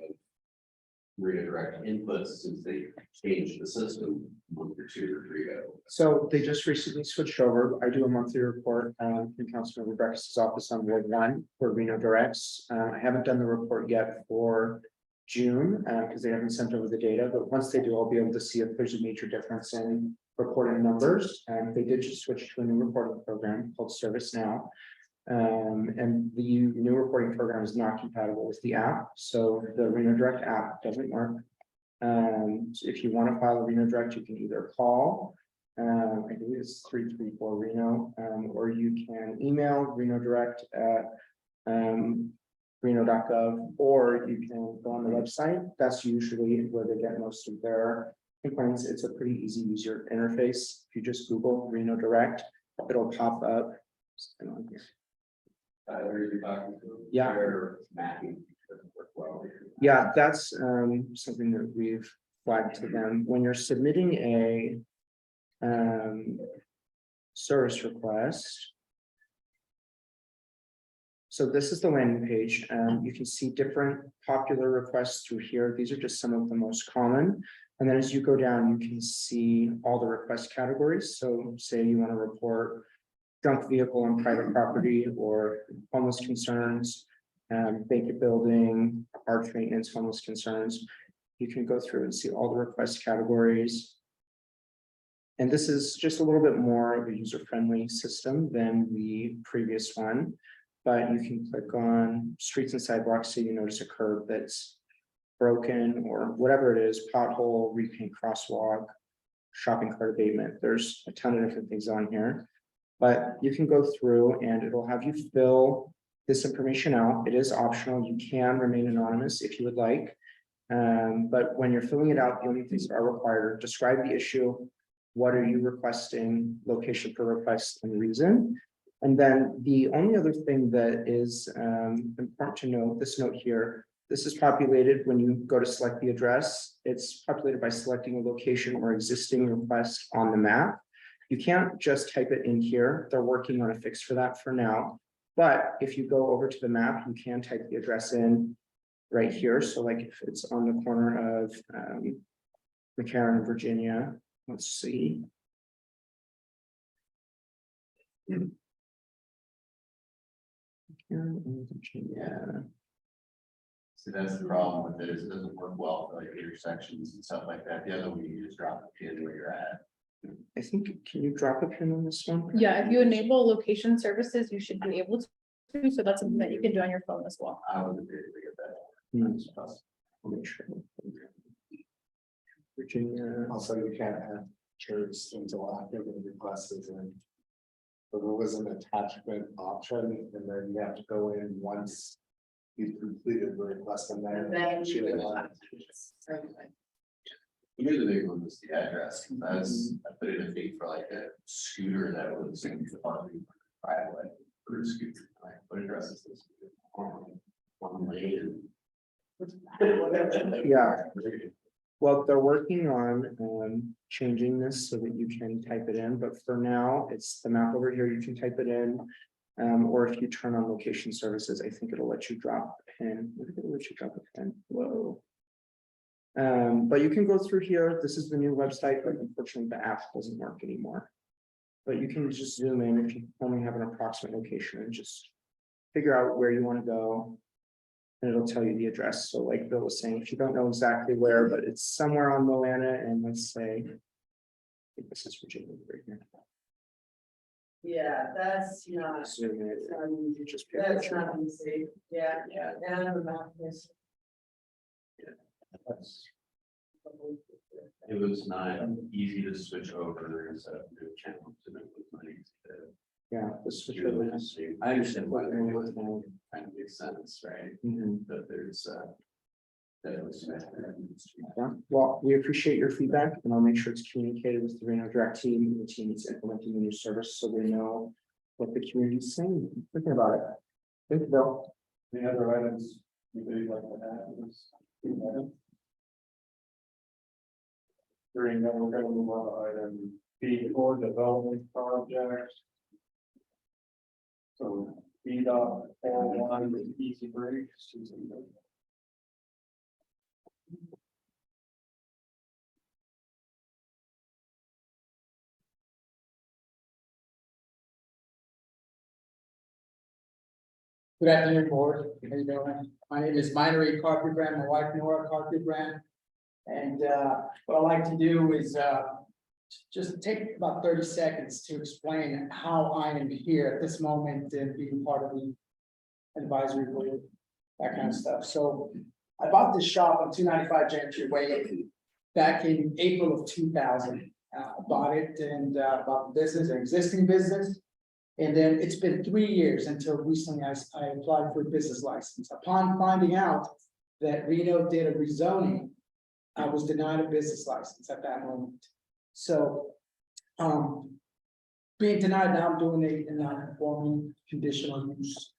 redirect inputs since they changed the system a month or 2 or 3 ago? So they just recently switched over. I do a monthly report from Councilmember Breakfast's office on Ward 1 for Reno Directs. I haven't done the report yet for June because they haven't sent over the data, but once they do, I'll be able to see if there's a major difference in reporting numbers. And they did just switch to a new reporting program called ServiceNow. And the new reporting program is not compatible with the app, so the Reno Direct app doesn't work. So if you want to file a Reno Direct, you can either call, I believe it's 334 Reno, or you can email Reno Direct at reno.gov, or you can go on the website. That's usually where they get most of their complaints. It's a pretty easy user interface. If you just Google Reno Direct, it'll pop up. Tyler, you're talking to? Yeah. Their mapping doesn't work well. Yeah, that's something that we've flagged to them. When you're submitting a service request. So this is the landing page. You can see different popular requests through here. These are just some of the most common. And then as you go down, you can see all the request categories. So say you want to report junk vehicle on private property or homeless concerns, vacant building, arch maintenance, homeless concerns. You can go through and see all the request categories. And this is just a little bit more of a user-friendly system than the previous one. But you can click on streets and sidewalks, so you notice a curb that's broken or whatever it is, pothole, repaint crosswalk, shopping cart abatement. There's a ton of different things on here. But you can go through and it'll have you fill this information out. It is optional. You can remain anonymous if you would like. But when you're filling it out, the only things that are required are describe the issue. What are you requesting, location for request and reason. And then the only other thing that is important to note, this note here, this is populated when you go to select the address. It's populated by selecting a location or existing request on the map. You can't just type it in here. They're working on a fix for that for now. But if you go over to the map, you can type the address in right here. So like if it's on the corner of McCarran and Virginia, let's see. Yeah. See, that's the problem with it, is it doesn't work well for like intersections and stuff like that. The other one, you just drop the pin where you're at. I think, can you drop a pin on this one? Yeah, if you enable location services, you should be able to, so that's something that you can do on your phone as well. I would agree to get that. Hmm. I'll make sure. Virginia, Also, you can't have chairs until after the request is in. But there was an attachment option, and then you have to go in once you've completed the request and then. Then shoot it on. We knew the big one was the address, 'cause I put in a fee for like a scooter that was in the parking driveway for a scooter, like, what address is this? One lane. yeah, well, they're working on changing this so that you can type it in, but for now, it's the map over here, you can type it in. Or if you turn on location services, I think it'll let you drop a pin. I think it'll let you drop a pin. Whoa. But you can go through here. This is the new website, but unfortunately the app doesn't work anymore. But you can just zoom in if you only have an approximate location and just figure out where you want to go. And it'll tell you the address. So like Bill was saying, if you don't know exactly where, but it's somewhere on Moana, and let's say, I think this is Virginia right here. Yeah, that's not, Zoom in, you just pick a that's picture. not easy, yeah, and I'm about this. That's- It was not easy to switch over and set up new accounts, and it was not easy to Yeah, this switch do over. this. I understand why they're doing it, kind of makes sense, right? Mhm. But there's that was. Yeah, well, we appreciate your feedback, and I'll make sure it's communicated with the Reno Direct team and the team that's implementing the new service, so they know what the community is saying, thinking about it. Thank you, Bill. The other items you would like to add is. During that, we're gonna move on to item B4, development project. So B.41 with easy breaks. Good afternoon, board. How you doing? My name is Minor A. Carpenter, my wife Nora Carpenter. And what I'd like to do is just take about 30 seconds to explain how I am here at this moment and being part of the advisory board, that kind of stuff. So I bought this shop on 295 Gentry Way back in April of 2000. Bought it and bought the business, an existing business. And then it's been 3 years until recently I applied for a business license. Upon finding out that Reno did a rezoning, I was denied a business license at that moment. So, being denied, now I'm doing a non-conforming conditional use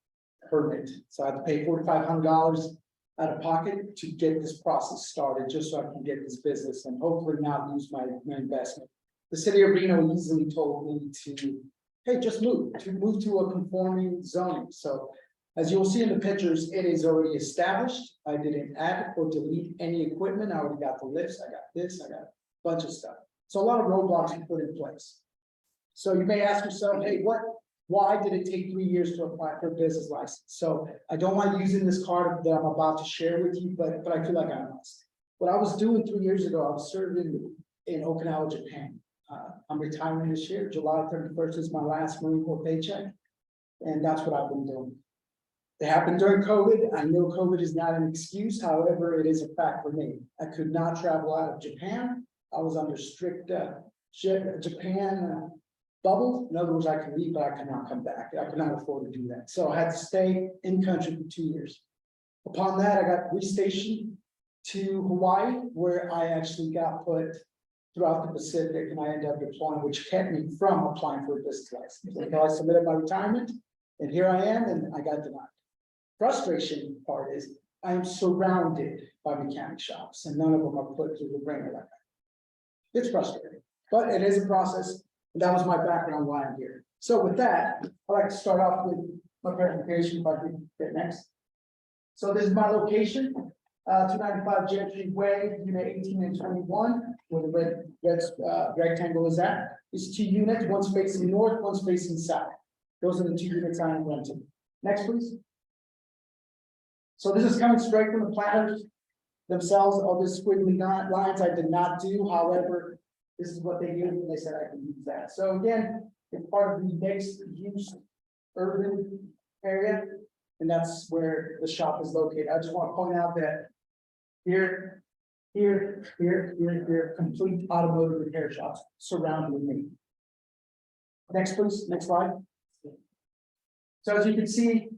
permit. So I have to pay $4,500 out of pocket to get this process started, just so I can get this business and hopefully not lose my investment. The city of Reno easily told me to, hey, just move to a conforming zoning. So as you'll see in the pictures, it is already established. I didn't add or delete any equipment. I already got the lifts. I got this, I got a bunch of stuff. So a lot of roadblocks were put in place. So you may ask yourself, hey, why did it take 3 years to apply for a business license? So I don't like using this card that I'm about to share with you, but I feel like I must. What I was doing 3 years ago, I was serving in Okinawa, Japan. I'm retiring this year. July 31st is my last Marine Corps paycheck. And that's what I've been doing. It happened during COVID. I know COVID is not an excuse. However, it is a fact for me. I could not travel out of Japan. I was under strict Japan bubble. In other words, I could leave, but I could not come back. I could not afford to do that. So I had to stay in country for 2 years. Upon that, I got restationed to Hawaii, where I actually got put throughout the Pacific, and I ended up deploying, which kept me from applying for a business license. So I submitted my retirement, and here I am, and I got denied. Frustration part is I am surrounded by mechanic shops, and none of them are put through the ringer like that. It's frustrating, but it is a process, and that was my background why I'm here. So with that, I'd like to start off with my presentation, if I can get next. So this is my location, 295 Gentry Way, unit 18 and 21, where the red rectangle is at. It's 2 units, one's facing north, one's facing south. Those are the 2 units I am renting. Next, please. So this is coming straight from the planners themselves, all the squiggly lines I did not do, however, this is what they gave me, they said I can use that. So again, it's part of the mixed use urban area, and that's where the shop is located. I just want to point out that here, complete automotive repair shops surrounding me. Next, please, next slide. So as you can see,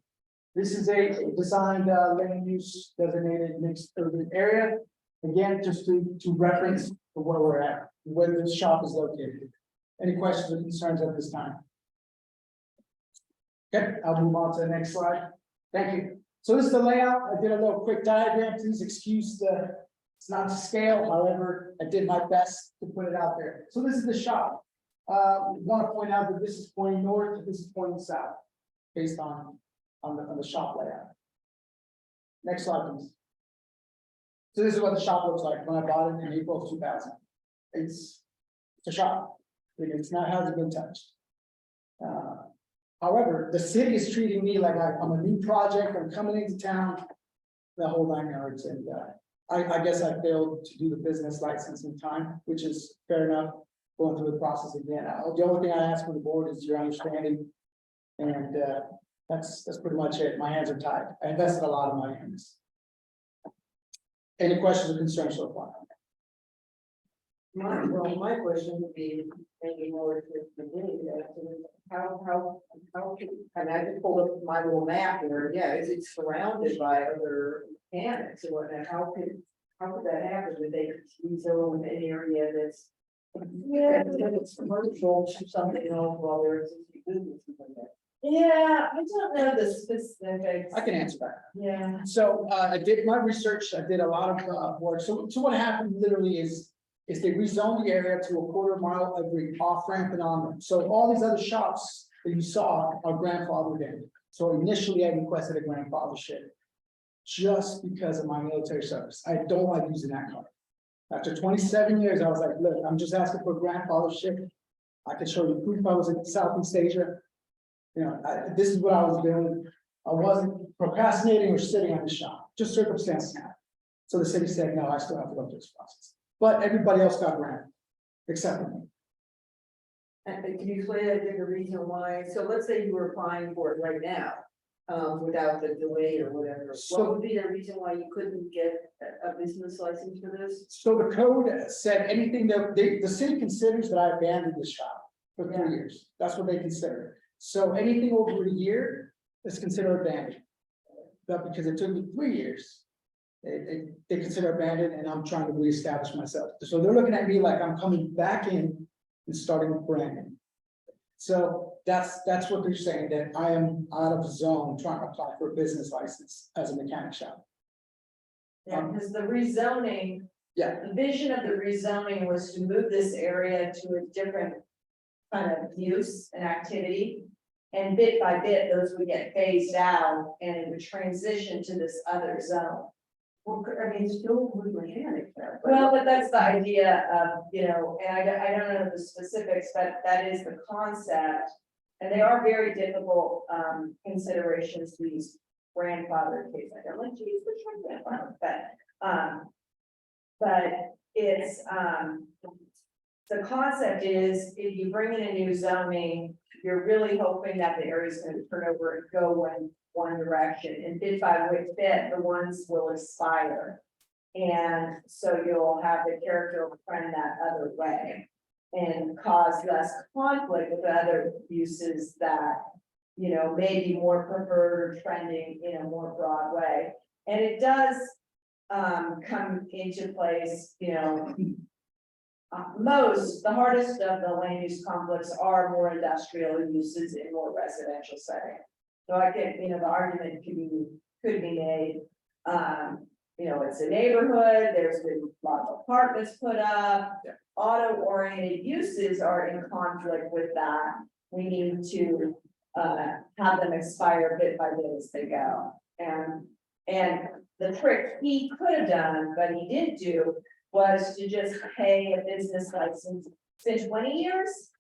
this is a designed land use designated mixed urban area. Again, just to reference where we're at, where the shop is located. Any questions or concerns at this time? Okay, I'll move on to the next slide. Thank you. So this is the layout. I did a little quick diagram. Please excuse it's not to scale, however, I did my best to put it out there. So this is the shop. Want to point out that this is pointing north, and this is pointing south, based on the shop layout. Next slide, please. So this is what the shop looks like when I bought it in April of 2000. It's a shop. It's not, hasn't been touched. However, the city is treating me like I'm a new project, I'm coming into town, the whole 9 yards, and I guess I failed to do the business license in time, which is fair enough, going through the process again. The only thing I ask from the board is your understanding, and that's pretty much it. My hands are tied. I invested a lot of money in this. Any questions or concerns so far? My question would be, maybe more to the beginning, how, and I just pulled up my little map here, yeah, it's surrounded by other mechanics and whatnot, how could that happen, that they could rezone an area that's. Yeah, it's commercial to something else while there's business. Yeah, I don't know the specifics. I can answer that. Yeah. So I did my research, I did a lot of work. So what happened literally is they rezoned the area to a quarter-mile every off-ramp and on. So all these other shops that you saw are grandfathered in. So initially I requested a grandfathership just because of my military service. I don't like using that card. After 27 years, I was like, look, I'm just asking for a grandfathership. I can show you proof I was in Southeast Asia. You know, this is what I was doing. I wasn't procrastinating or sitting on the shop, just circumstances happened. So the city said, no, I still have to go through this process. But everybody else got granted, except for me. And can you explain that the reason why, so let's say you were applying for it right now, without the delay or whatever, So- what would be the reason why you couldn't get a business license for this? So the code said anything that the city considers that I abandoned the shop for 3 Yeah. years. That's what they consider. So anything over a year is considered abandoned. But because it took me 3 years, they consider abandoned, and I'm trying to reestablish myself. So they're looking at me like I'm coming back in and starting brand new. So that's what they're saying, that I am out of zone trying to apply for a business license as a mechanic shop. Yeah, because the rezoning. Yeah. The vision of the rezoning was to move this area to a different kind of use and activity. And bit by bit, those would get phased out and it would transition to this other zone. Well, I mean, still with mechanics there. Well, but that's the idea of, you know, and I don't know the specifics, but that is the concept. And they are very difficult considerations, these grandfather cases. I don't like to use the term grandfather, but it's the concept is if you bring in a new zoning, you're really hoping that the area is going to turn over and go in one direction, and bit by bit, the ones will expire. And so you'll have the character of trend that other way and cause less conflict with other uses that, you know, may be more preferred or trending in a more broad way. And it does come into place, you know, the hardest of the land use conflicts are more industrial uses in more residential setting. So I think, you know, the argument could be made, you know, it's a neighborhood, there's been a lot of apartments put up. Auto-oriented uses are in conflict with that. We need to have them expire bit by bit as they go. And the trick he could have done, but he didn't do, was to just pay a business license. Since 20 years?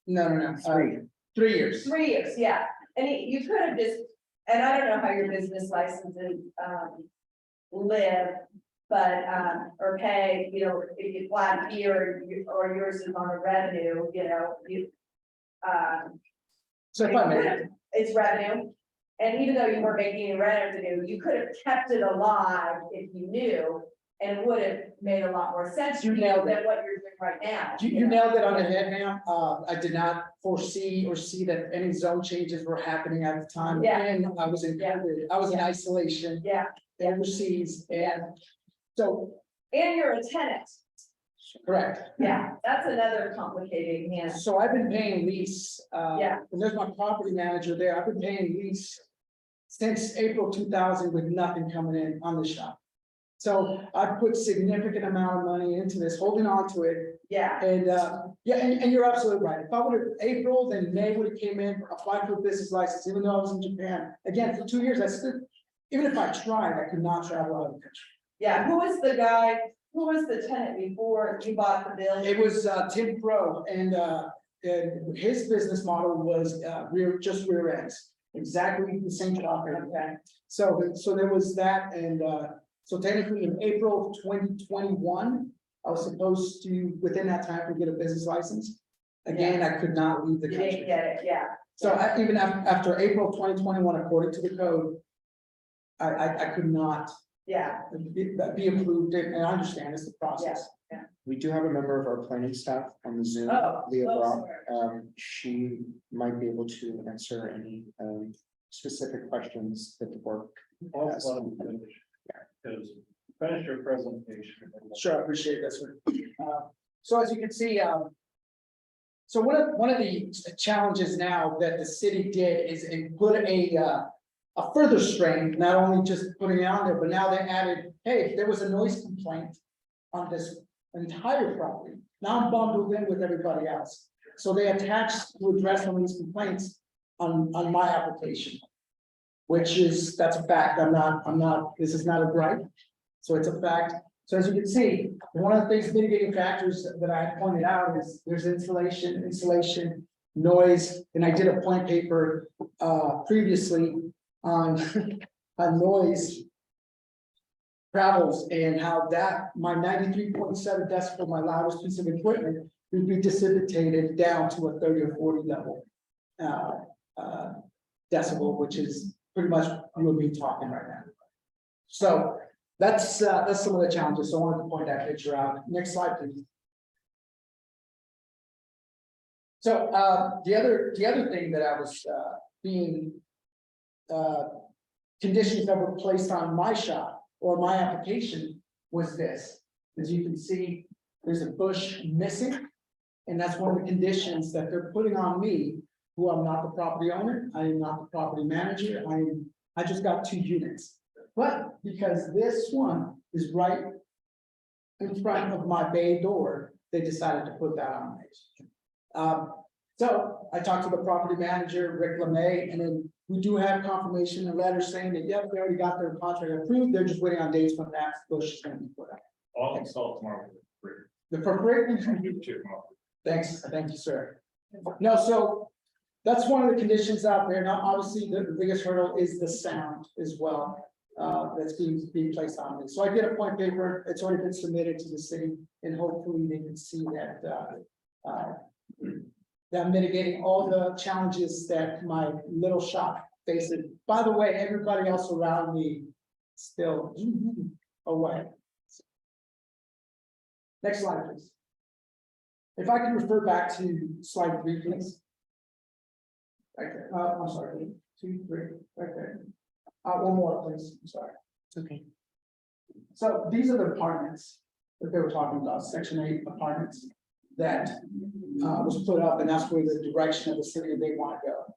No. 3 years. 3 years, yeah. you could have just, and I don't know how your business licenses, live. But, or pay, you know, if you flat fee or yours is on a revenue, you know, So if I may, it's revenue. And even though you weren't making any revenue, you could have kept it alive if you knew, and it would have made a lot more sense to You you nailed than what you're doing right now. you nailed it on the head, ma'am. I did not foresee or see that any zone changes were happening at the time. Yeah. And I was in Yeah. COVID, I was in isolation Yeah, overseas, and so, and you're a tenant, correct. yeah, that's another complicating, yeah, So I've been paying lease, Yeah. and there's my property manager there, I've been paying lease since April 2000 with nothing coming in on the shop. So I put significant amount of money into this, holding on to it, yeah, and, yeah, and you're absolutely right. If I would have, April, then May would have came in, applied for a business license, even though I was in Japan. Again, for 2 years, I still, even if I tried, I could not travel out of the country. yeah, who was the tenant before you bought the building? It was Tim Pro, and his business model was just rear ends, exactly the same shop. Okay, So there was that, and so technically in April 2021, I was supposed to, within that time, to get a business license. Again, I could not leave the you didn't country. get it, yeah, So even after April 2021, according to the code, I could not yeah, be approved, and I understand it's the process. We do have a member of our planning staff on the Zoom, Oh, Leah oh, Brock. sorry. She might be able to answer any specific questions that the board has. Because finish your presentation. Sure, I appreciate that, sir. So as you can see, so one of the challenges now that the city did is it put a further strain, not only just putting it on there, but now they added, hey, if there was a noise complaint on this entire property, now I'm bundled in with everybody else. So they attached to address some of these complaints on my application. That's a fact, this is not a gripe, so it's a fact. So as you can see, one of the things mitigating factors that I pointed out is there's insulation, noise, and I did a point paper previously on noise travels and how that my 93.7 decibel, my loudest piece of equipment, would be dissipated down to a 30 or 40 level decibel, which is pretty much you and me talking right now. So that's some of the challenges. So I wanted to point that picture out. Next slide, please. So the other thing that I was being conditions that were placed on my shop or my application was this. As you can see, there's a bush missing. And that's one of the conditions that they're putting on me, who I'm not the property owner, I am not the property manager, I just got 2 units. But because this one is right in front of my bay door, they decided to put that on me. So I talked to the property manager, Rick LeMay, and then we do have confirmation and letters saying that, yep, they already got their contract approved, they're just waiting on dates when that bush is gonna be put up. I'll install tomorrow. The appropriate, thanks, thank you, sir. No, so that's one of the conditions out there. Now, obviously, the biggest hurdle is the sound as well. That's being placed on me. So I did a point paper, it's already been submitted to the city, and hopefully they can see that that mitigating all the challenges that my little shop faces. By the way, everybody else around me still away. Next slide, please. If I can refer back to slide 3, please. Right there. I'm sorry, 2, 3, right there. One more, please. I'm sorry. Okay. So these are the apartments that they were talking about, Section 8 apartments that was put up, and that's where the direction of the city they want to go.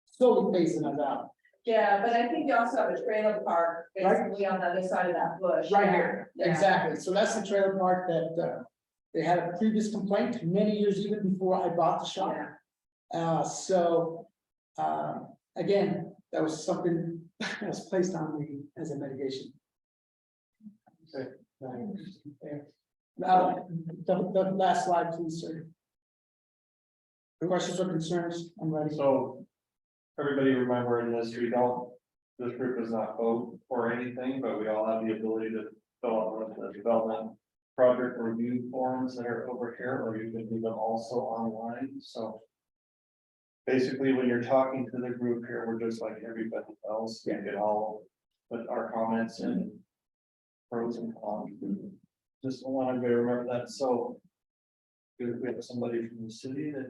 Slowly phasing us out. yeah, but I think you also have a trailer park basically on the other side of that bush. Right here, Yeah. exactly. So that's the trailer park that they had a previous complaint many years even before I bought the shop. Yeah. Again, that was something that was placed on me as a mitigation. Now, the last slide, please, sir. Questions or concerns? I'm ready. So everybody remember in this, this group does not vote or anything, but we all have the ability to fill out one of the development project review forms that are over here, or you can do them also online, so. Basically, when you're talking to the group here, we're just like everybody else, we can all put our comments in. Pros and cons, just want everybody to remember that, so. If we have somebody from the city that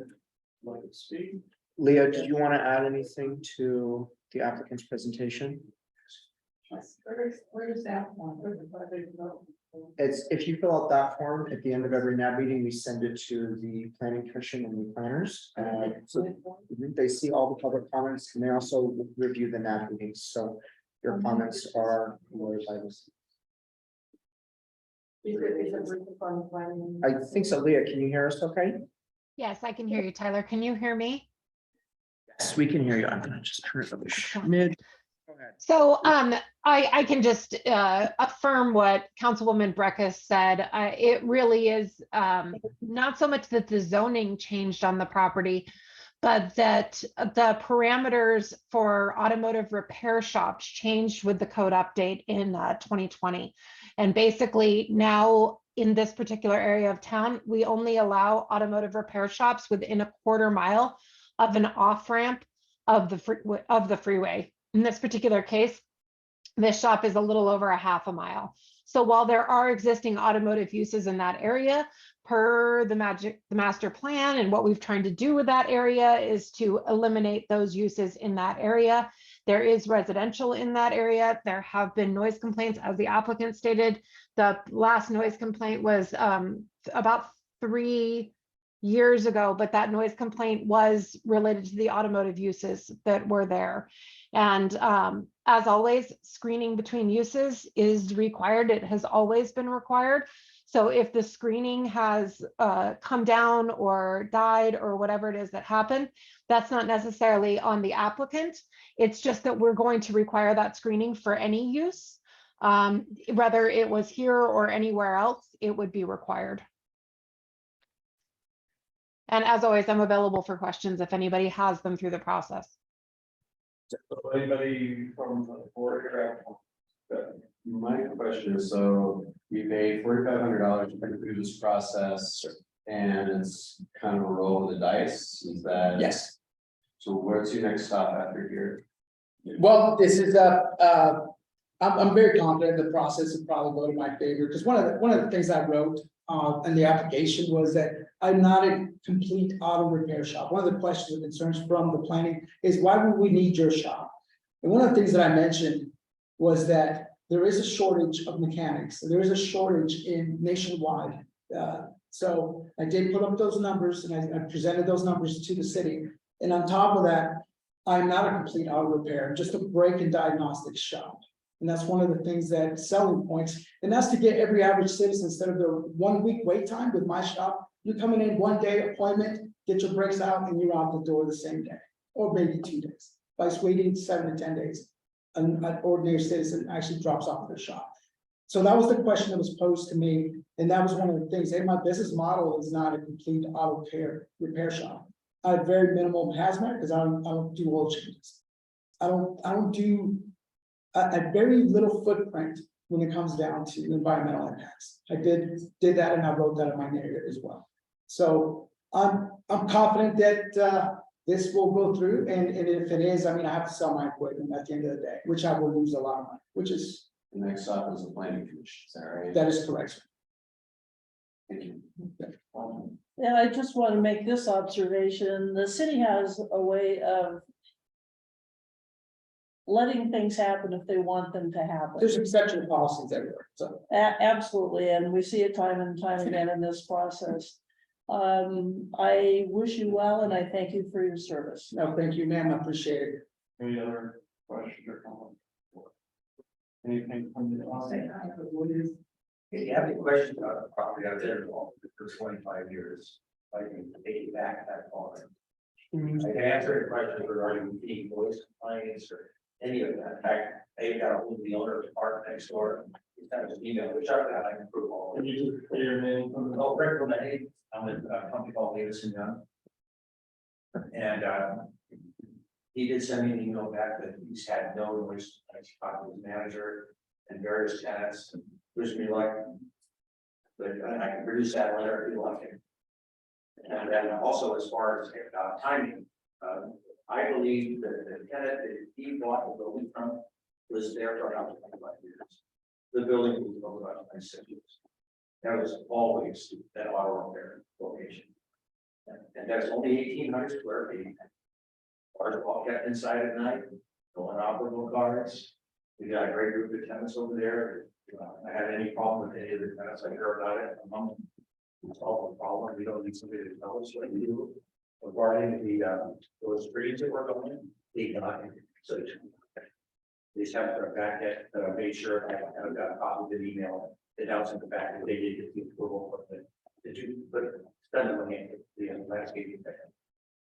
would like to speak. Leah, did you want to add anything to the applicant's presentation? Where does that one, where the project go? It's, if you fill out that form at the end of every NAB meeting, we send it to the planning commission and the planners. So they see all the public comments and they also review the NAB meetings, so your comments are noted by this. I think so. Leah, can you hear us okay? Yes, I can hear you, Tyler. Can you hear me? Yes, we can hear you. I'm gonna just turn it up a mid. Go ahead. So I can just affirm what Councilwoman Breckus said. It really is not so much that the zoning changed on the property, but that the parameters for automotive repair shops changed with the code update in 2020. And basically now in this particular area of town, we only allow automotive repair shops within a quarter mile of an off-ramp of the freeway. In this particular case, this shop is a little over a half a mile. So while there are existing automotive uses in that area, per the master plan, and what we've tried to do with that area is to eliminate those uses in that area. There is residential in that area. There have been noise complaints, as the applicant stated. The last noise complaint was about 3 years ago, but that noise complaint was related to the automotive uses that were there. And as always, screening between uses is required. It has always been required. So if the screening has come down or died or whatever it is that happened, that's not necessarily on the applicant. It's just that we're going to require that screening for any use. Whether it was here or anywhere else, it would be required. And as always, I'm available for questions if anybody has them through the process. So anybody from the board here? My question is, so we paid $4,500 to go through this process and it's kind of a roll of the dice, is that? Yes. So what's your next stop after here? Well, this is I'm very confident the process will probably go to my favor, because one of the things I wrote in the application was that I'm not a complete auto repair shop. One of the questions and concerns from the planning is, why would we need your shop? And one of the things that I mentioned was that there is a shortage of mechanics. There is a shortage in nationwide. So I did put up those numbers and I presented those numbers to the city. And on top of that, I'm not a complete auto repair, I'm just a brake and diagnostic shop. And that's one of the things that selling points, and that's to get every average citizen, instead of the 1 week wait time with my shop, you're coming in 1 day appointment, get your brakes out and you're out the door the same day, or maybe 2 days. By waiting 7 to 10 days, an ordinary citizen actually drops off their shop. So that was the question that was posed to me. And that was one of the things, hey, my business model is not a complete auto repair shop. I have very minimal hazmat because I don't do oil changes. I don't do a very little footprint when it comes down to environmental impacts. I did that and I wrote that in my narrative as well. So I'm confident that this will go through, and if it is, I mean, I have to sell my equipment at the end of the day, which I will lose a lot of money, which is. The next stop is the planning commission, is that right? That is correct, sir. Thank you. And I just want to make this observation. The city has a way of letting things happen if they want them to happen. There's exception policies everywhere, so. Absolutely, and we see it time and time again in this process. I wish you well and I thank you for your service. No, thank you, ma'am, I appreciate it. Any other questions or comments? Anything from the audience? If you have any questions about the property out there for 25 years, I can take you back that far. I can answer any questions regarding any voice complaints or any of that. In fact, they've got a hold of the owner of the park next door. He's got his email, which I can prove all. Can you just say your name from the? Oh, Rick Renee, I'm with a company called Davis and Young. And He did send me an email back that he's had no noise, I talked to his manager and various tenants, and wish me luck. But I can produce that letter if you like it. And then also as far as timing, I believe that the tenant that he bought the building from was there for about 25 years. The building was built about 26 years. That was always that auto repair location. And that's only 1,800 square feet. Cars all kept inside at night, no inoperable cars. We got a great group of tenants over there. I have any problem with any of the tenants, I hear about it. We solve the problem, we don't need somebody to tell us what to do. Regarding those streets that we're going, they got it. So they just have to back it, made sure I got a copy of the email, the announcement the fact that they did get the approval for the, did you, but spend the money, the landscaping thing.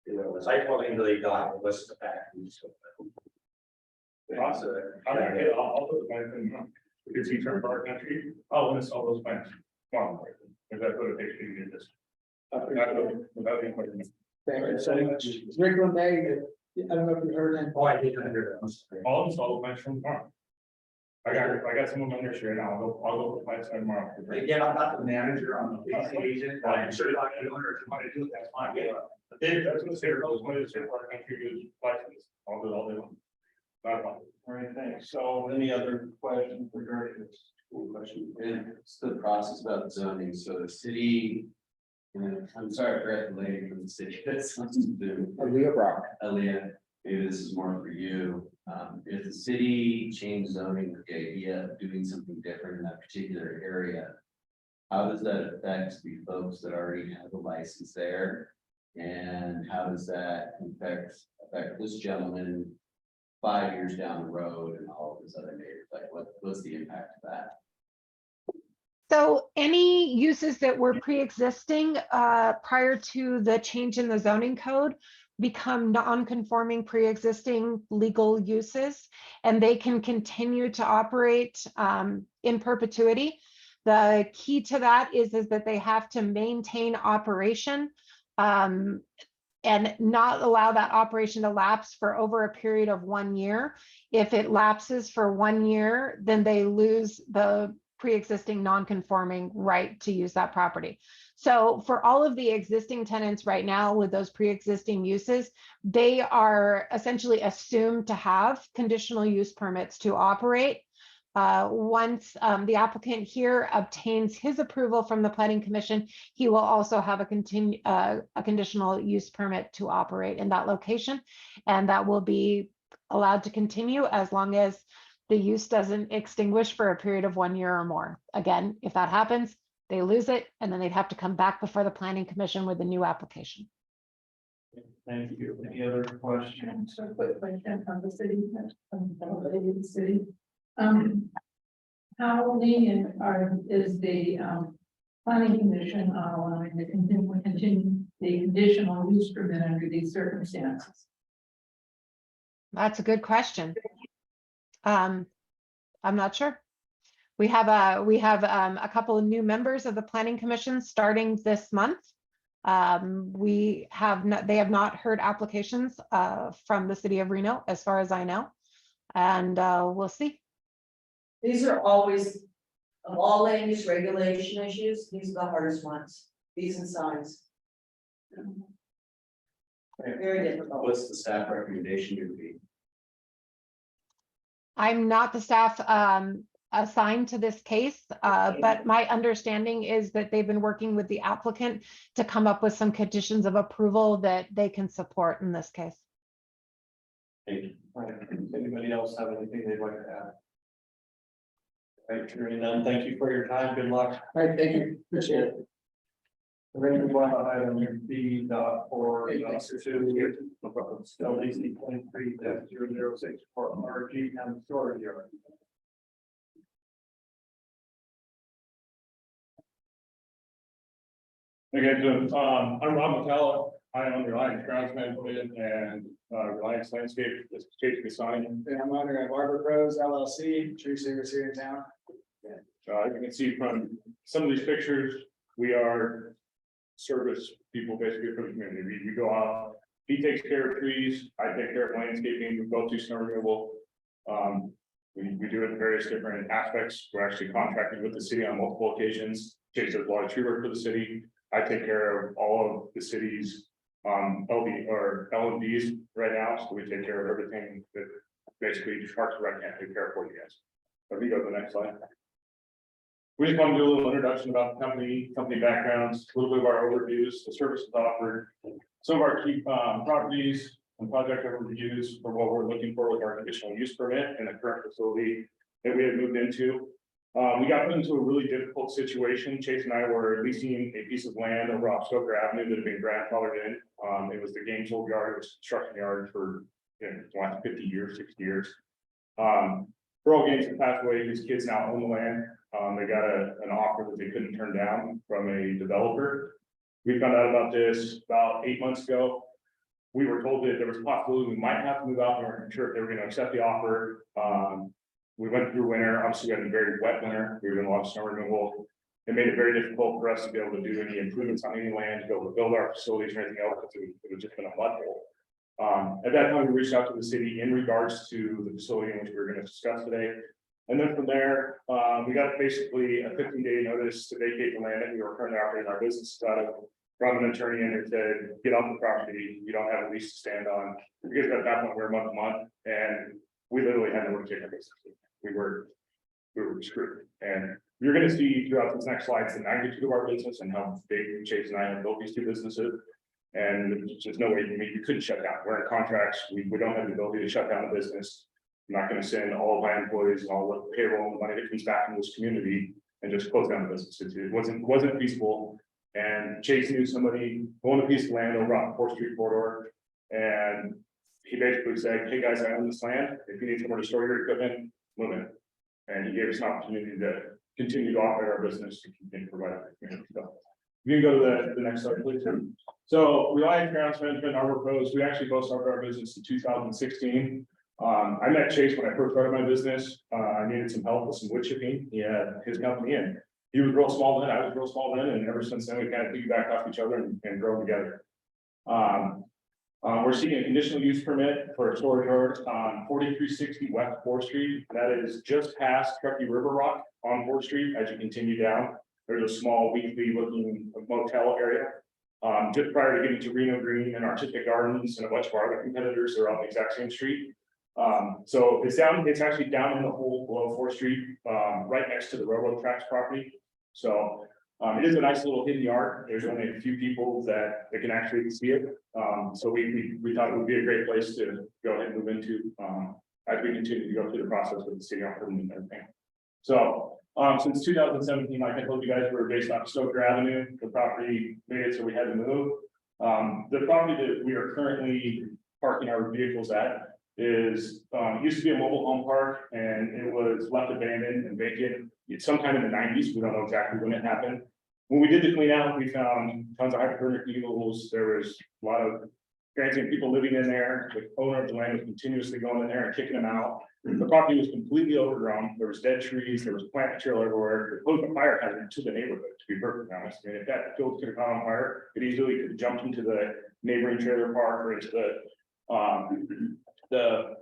It was, I told him that they got it, was the fact. Also, I'll put the plans in, we can see turn bar country, I'll list all those plans. If that's what it takes to do this. Without any question. Thank you so much. Rick LeMay, I don't know if you heard him. Oh, I did hear that. I'll install the plans from tomorrow. I got some of them under share now, I'll go with plans tomorrow. Again, I'm not the manager, I'm the leasing agent, but I'm sure not the owner, if you want to do it, that's fine, yeah. But then, that's what they're, those ways, they're part country use license, I'll do all day long. Not a problem. All right, thanks. So any other questions regarding this? Cool question. And it's the process about zoning, so the city. And I'm sorry, I forgot the lady from the city, that's something to do. Aaliyah Brock. Aaliyah, maybe this is more for you. If the city changed zoning with the idea of doing something different in that particular area. How does that affect the folks that already have a license there? And how does that affect this gentleman 5 years down the road and all of his other neighbors? Like what's the impact of that? So any uses that were pre-existing prior to the change in the zoning code become non-conforming pre-existing legal uses, and they can continue to operate in perpetuity. The key to that is that they have to maintain operation and not allow that operation to lapse for over a period of 1 year. If it lapses for 1 year, then they lose the pre-existing non-conforming right to use that property. So for all of the existing tenants right now with those pre-existing uses, they are essentially assumed to have conditional use permits to operate. Once the applicant here obtains his approval from the Planning Commission, he will also have a conditional use permit to operate in that location, and that will be allowed to continue as long as the use doesn't extinguish for a period of 1 year or more. Again, if that happens, they lose it, and then they'd have to come back before the Planning Commission with a new application. Thank you. Any other questions? So quick question on the city, how lenient is the planning commission on allowing the continue the conditional use permit under these circumstances? That's a good question. I'm not sure. We have a couple of new members of the Planning Commission starting this month. They have not heard applications from the city of Reno, as far as I know, and we'll see. These are always, of all land use regulation issues, these are the hardest ones, these and signs. Very difficult. What's the staff recommendation to be? I'm not the staff assigned to this case, but my understanding is that they've been working with the applicant to come up with some conditions of approval that they can support in this case. Thank you. All right. Anybody else have anything they'd like to add? Right, hearing none, thank you for your time, good luck. All right, thank you. Appreciate it. We're going to go on item B for LDC 23-006 for RG and storage yard. Again, I'm Rob McCullough. I own Reliance Grounds Management and Reliance Landscape. This is Jason Gasani. And I'm under Barbara Rose LLC, tree savers here in town. As you can see from some of these pictures, we are service people basically for the community. We go out, he takes care of trees, I take care of landscaping, we both do snow removal. We do it in various different aspects, we're actually contracted with the city on multiple occasions, Chase does a lot of tree work for the city. I take care of all of the city's LD or LMDs right now, so we take care of everything that basically Parks and Rec can't take care of for you guys. Let me go to the next slide. We just want to do a little introduction about the company backgrounds, a little bit of our overviews, the services offered, some of our key properties and project overviews for what we're looking for with our conditional use permit and the current facility that we had moved into. We got into a really difficult situation. Chase and I were leasing a piece of land over off Stoker Avenue that had been grandfathered in. It was the Games Old Yard, it was construction yard for the last 50 years, 60 years. Earl Gaines had passed away, his kids now own the land. They got an offer that they couldn't turn down from a developer. We found out about this about 8 months ago. We were told that there was a possibility we might have to move out, we weren't sure if they were gonna accept the offer. We went through winter, obviously we had a very wet winter, we were doing a lot of snow removal. It made it very difficult for us to be able to do any improvements on any land, to be able to build our facilities or anything else, because it was just been a mud hole. At that time, we reached out to the city in regards to the facility in which we were going to discuss today. And then from there, we got basically a 15-day notice to vacate the land that we were currently operating our business out of. Brought an attorney in and said, get off the property, you don't have a lease to stand on. Because at that point, we were month to month, and we literally had nowhere to take our business. We were screwed. And you're going to see throughout this next slides the magnitude of our business and how big Chase and I have built these two businesses. And there's just no way you couldn't shut down. We're in contracts. We don't have the ability to shut down the business. I'm not going to send all of my employees and all the payroll and money that comes back into this community and just close down the business. It wasn't feasible. And Chase knew somebody owned a piece of land over on 4th Street corridor. And he basically said, hey guys, I own this land. If you need somewhere to store your equipment, move in. And he gave us an opportunity to continue to operate our business to continue to provide it. So you can go to the next slide, please. So Reliance Grounds Management, our pros, we actually both started our business in 2016. I met Chase when I first started my business. I needed some help with some wood chipping. He had his company in. He was real small then, I was real small then, and ever since then we kind of piggyback off each other and grow together. We're seeking a conditional use permit for a storage yard on 4360 West 4th Street. That is just past Truckee River Rock on 4th Street. As you continue down, there's a small weekly looking motel area. Just prior to getting to Reno Green and Artistic Gardens and a bunch of our other competitors, they're on the exact same street. So it's actually down in the hole below 4th Street, right next to the railroad tracks property. So it is a nice little hidden yard. There's only a few people that can actually see it. So we thought it would be a great place to go ahead and move into as we continue to go through the process with the city on permit and everything. So since 2017, like I told you guys, we were based on Stoker Avenue. The property made it so we had to move. The property that we are currently parking our vehicles at is used to be a mobile home park, and it was left abandoned and vacant. It's sometime in the 90s. We don't know exactly when it happened. When we did the clean out, we found tons of hypodermic needles. There was a lot of transient people living in there. The owner of the land was continuously going in there and kicking them out. The property was completely overgrown. There was dead trees. There was plant material everywhere. It posed a fire hazard to the neighborhood, to be perfectly honest. And if that field could have caught on fire, it easily could have jumped into the neighboring trailer park or into the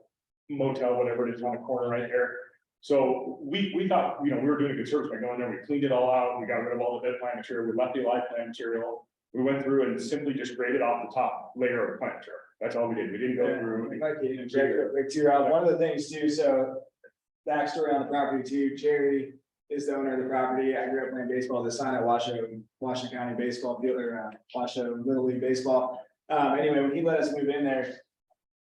motel, whatever it is on the corner right there. So we thought, we were doing a good service by going there. We cleaned it all out. We got rid of all the dead plant material. We left the live plant material. We went through and simply just graded off the top layer of plant material. That's all we did. We didn't go through. If I could interject real quick too, one of the things too, so backstory on the property too, Jerry is the owner of the property. I grew up playing baseball, the son at Washington County baseball field, or Washoe Little League baseball. Anyway, when he let us move in there,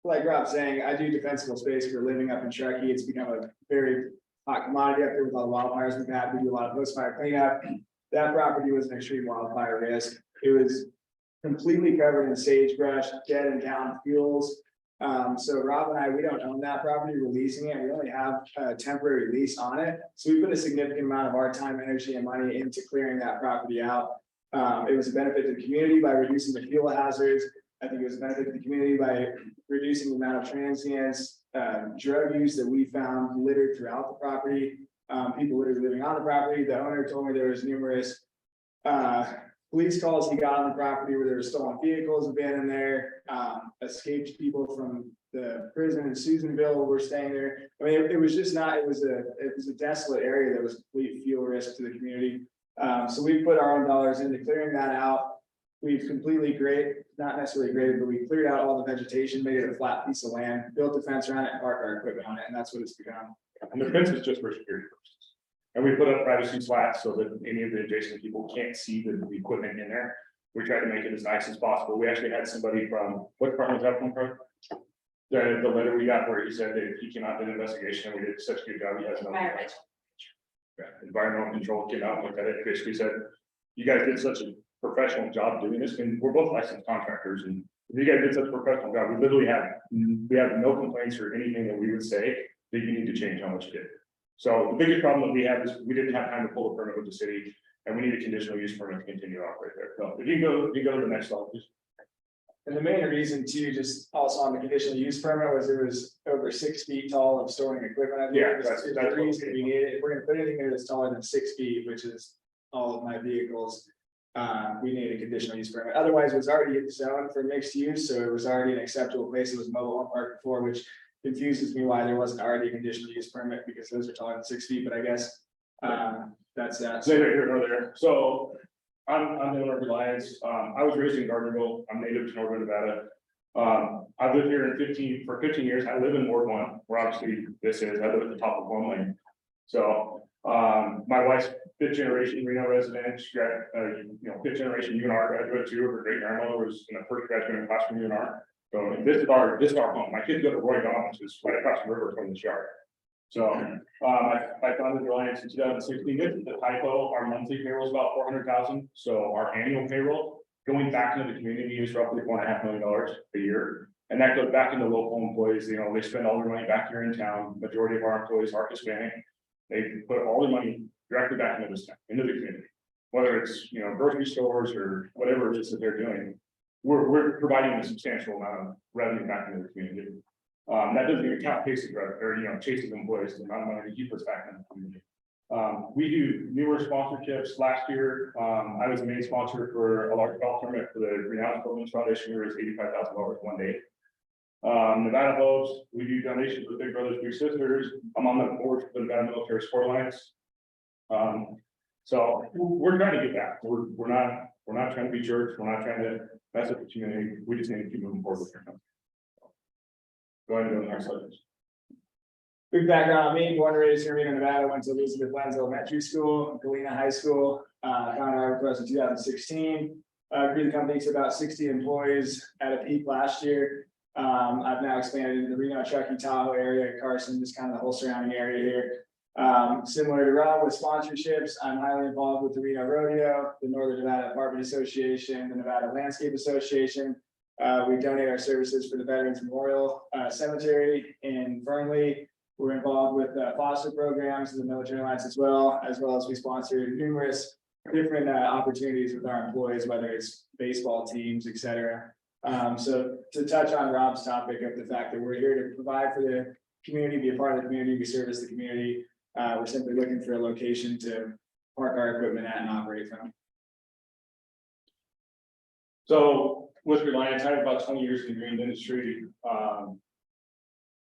like Rob's saying, I do defensible space for living up in Truckee. It's become a very hot commodity up there with all the wildfires we've had. We do a lot of post-fire cleanup. That property was an extreme wildfire risk. It was completely covered in sagebrush, dead and down fuels. So Rob and I, we don't own that property, we're leasing it. We only have a temporary lease on it. So we put a significant amount of our time, energy, and money into clearing that property out. It was a benefit to the community by reducing the fuel hazards. I think it was a benefit to the community by reducing the amount of transients, drug use that we found littered throughout the property. People literally living on the property. The owner told me there was numerous police calls he got on the property where there were stolen vehicles abandoned there, escaped people from the prison in Susanville were staying there. I mean, it was just not, it was a desolate area that was complete fuel risk to the community. So we put our own dollars into clearing that out. We've completely not necessarily graded, but we cleared out all the vegetation, made it a flat piece of land, built a fence around it, and parked our equipment on it, and that's what it's become. And the fence is just for security purposes. And we put up privacy slats so that any of the adjacent people can't see the equipment in there. We try to make it as nice as possible. We actually had somebody from, what department was that from? The letter we got where he said that he came out and did an investigation, and we did such a good job, he has no. Environmental control came out and looked at it, basically said, you guys did such a professional job doing this, and we're both licensed contractors, and if you guys did such a professional job, we literally we have no complaints or anything that we would say that you need to change how much you did. So the biggest problem that we have is we didn't have time to pull a permit with the city, and we need a conditional use permit to continue to operate there. So if you go to the next slide, please. And the main reason too, just also on the conditional use permit, was it was over 6 feet tall of storing equipment. I think Yeah, that's that's the reason we need it. If we're gonna put anything there that's taller than 6 feet, which is all of my vehicles, we need a conditional use permit. Otherwise, it was already zoned for mixed use, so it was already an acceptable place. It was mobile home park before, which confuses me why there wasn't already a conditional use permit, because those are taller than 6 feet, but I guess that's that. So right here or there. So I'm the owner of Reliance. I was raised in Gardnerville. I'm native to Northern Nevada. I've lived here for 15 years. I live in Ward 1, where obviously this is. I live at the top of Plum Lane. So my wife's fifth generation Reno resident. She got fifth generation UNR graduate too. Her great grandmother was in the first graduating class from UNR. So this is our home. My kids go to Roy Dawn, which is right across the river from this yard. So I founded Reliance in 2016. This is the typo. Our monthly payroll is about 400,000. So our annual payroll going back into the community is roughly $4.5 million a year. And that goes back into local employees. They spend all their money back here in town. Majority of our employees are Hispanic. They put all their money directly back into this town, into the community. Whether it's grocery stores or whatever it is that they're doing, we're providing a substantial amount of revenue back into the community. That doesn't even count Casey's revenue, or Chase's employees, the amount of money that he puts back in the community. We do newer sponsorships. Last year, I was the main sponsor for a large golf tournament for the Renowned Children's Foundation. We raised $85,000 one day. Nevada Hopes, we do donations with Big Brothers Big Sisters. I'm on the board for the Nevada Military Sport Alliance. So we're trying to get back. We're not trying to be jerks. We're not trying to mess up the community. We just need to keep moving forward with it. Go ahead and go to the next slide. Quick background on me, born and raised here in Reno, Nevada, went to Elizabeth Lenz Elementary School, Galena High School, founded Agripress in 2016. Grew the company to about 60 employees at a peak last year. I've now expanded into the Reno, Truckee, Tahoe area, Carson, just kind of the whole surrounding area here. Similar to Rob with sponsorships, I'm highly involved with the Reno Rodeo, the Northern Nevada Apartment Association, the Nevada Landscape Association. We donate our services for the Veterans Memorial Cemetery in Fernley. We're involved with foster programs in the Military Alliance as well as we sponsor numerous different opportunities with our employees, whether it's baseball teams, etc. So to touch on Rob's topic of the fact that we're here to provide for the community, be a part of the community, we service the community. We're simply looking for a location to park our equipment at and operate from. So with Reliance, I have about 20 years in the green industry.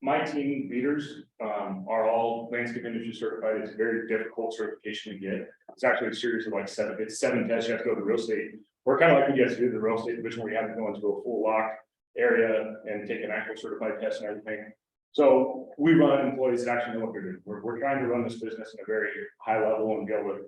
My team leaders are all landscape industry certified. It's a very difficult certification to get. It's actually a series of like 7 tests. You have to go to real estate. We're kind of like you guys do the real estate division, where you have to go into a full lock area and take an actual certified test and everything. So we run employees that actually know what they're doing. We're trying to run this business at a very high level and be able to,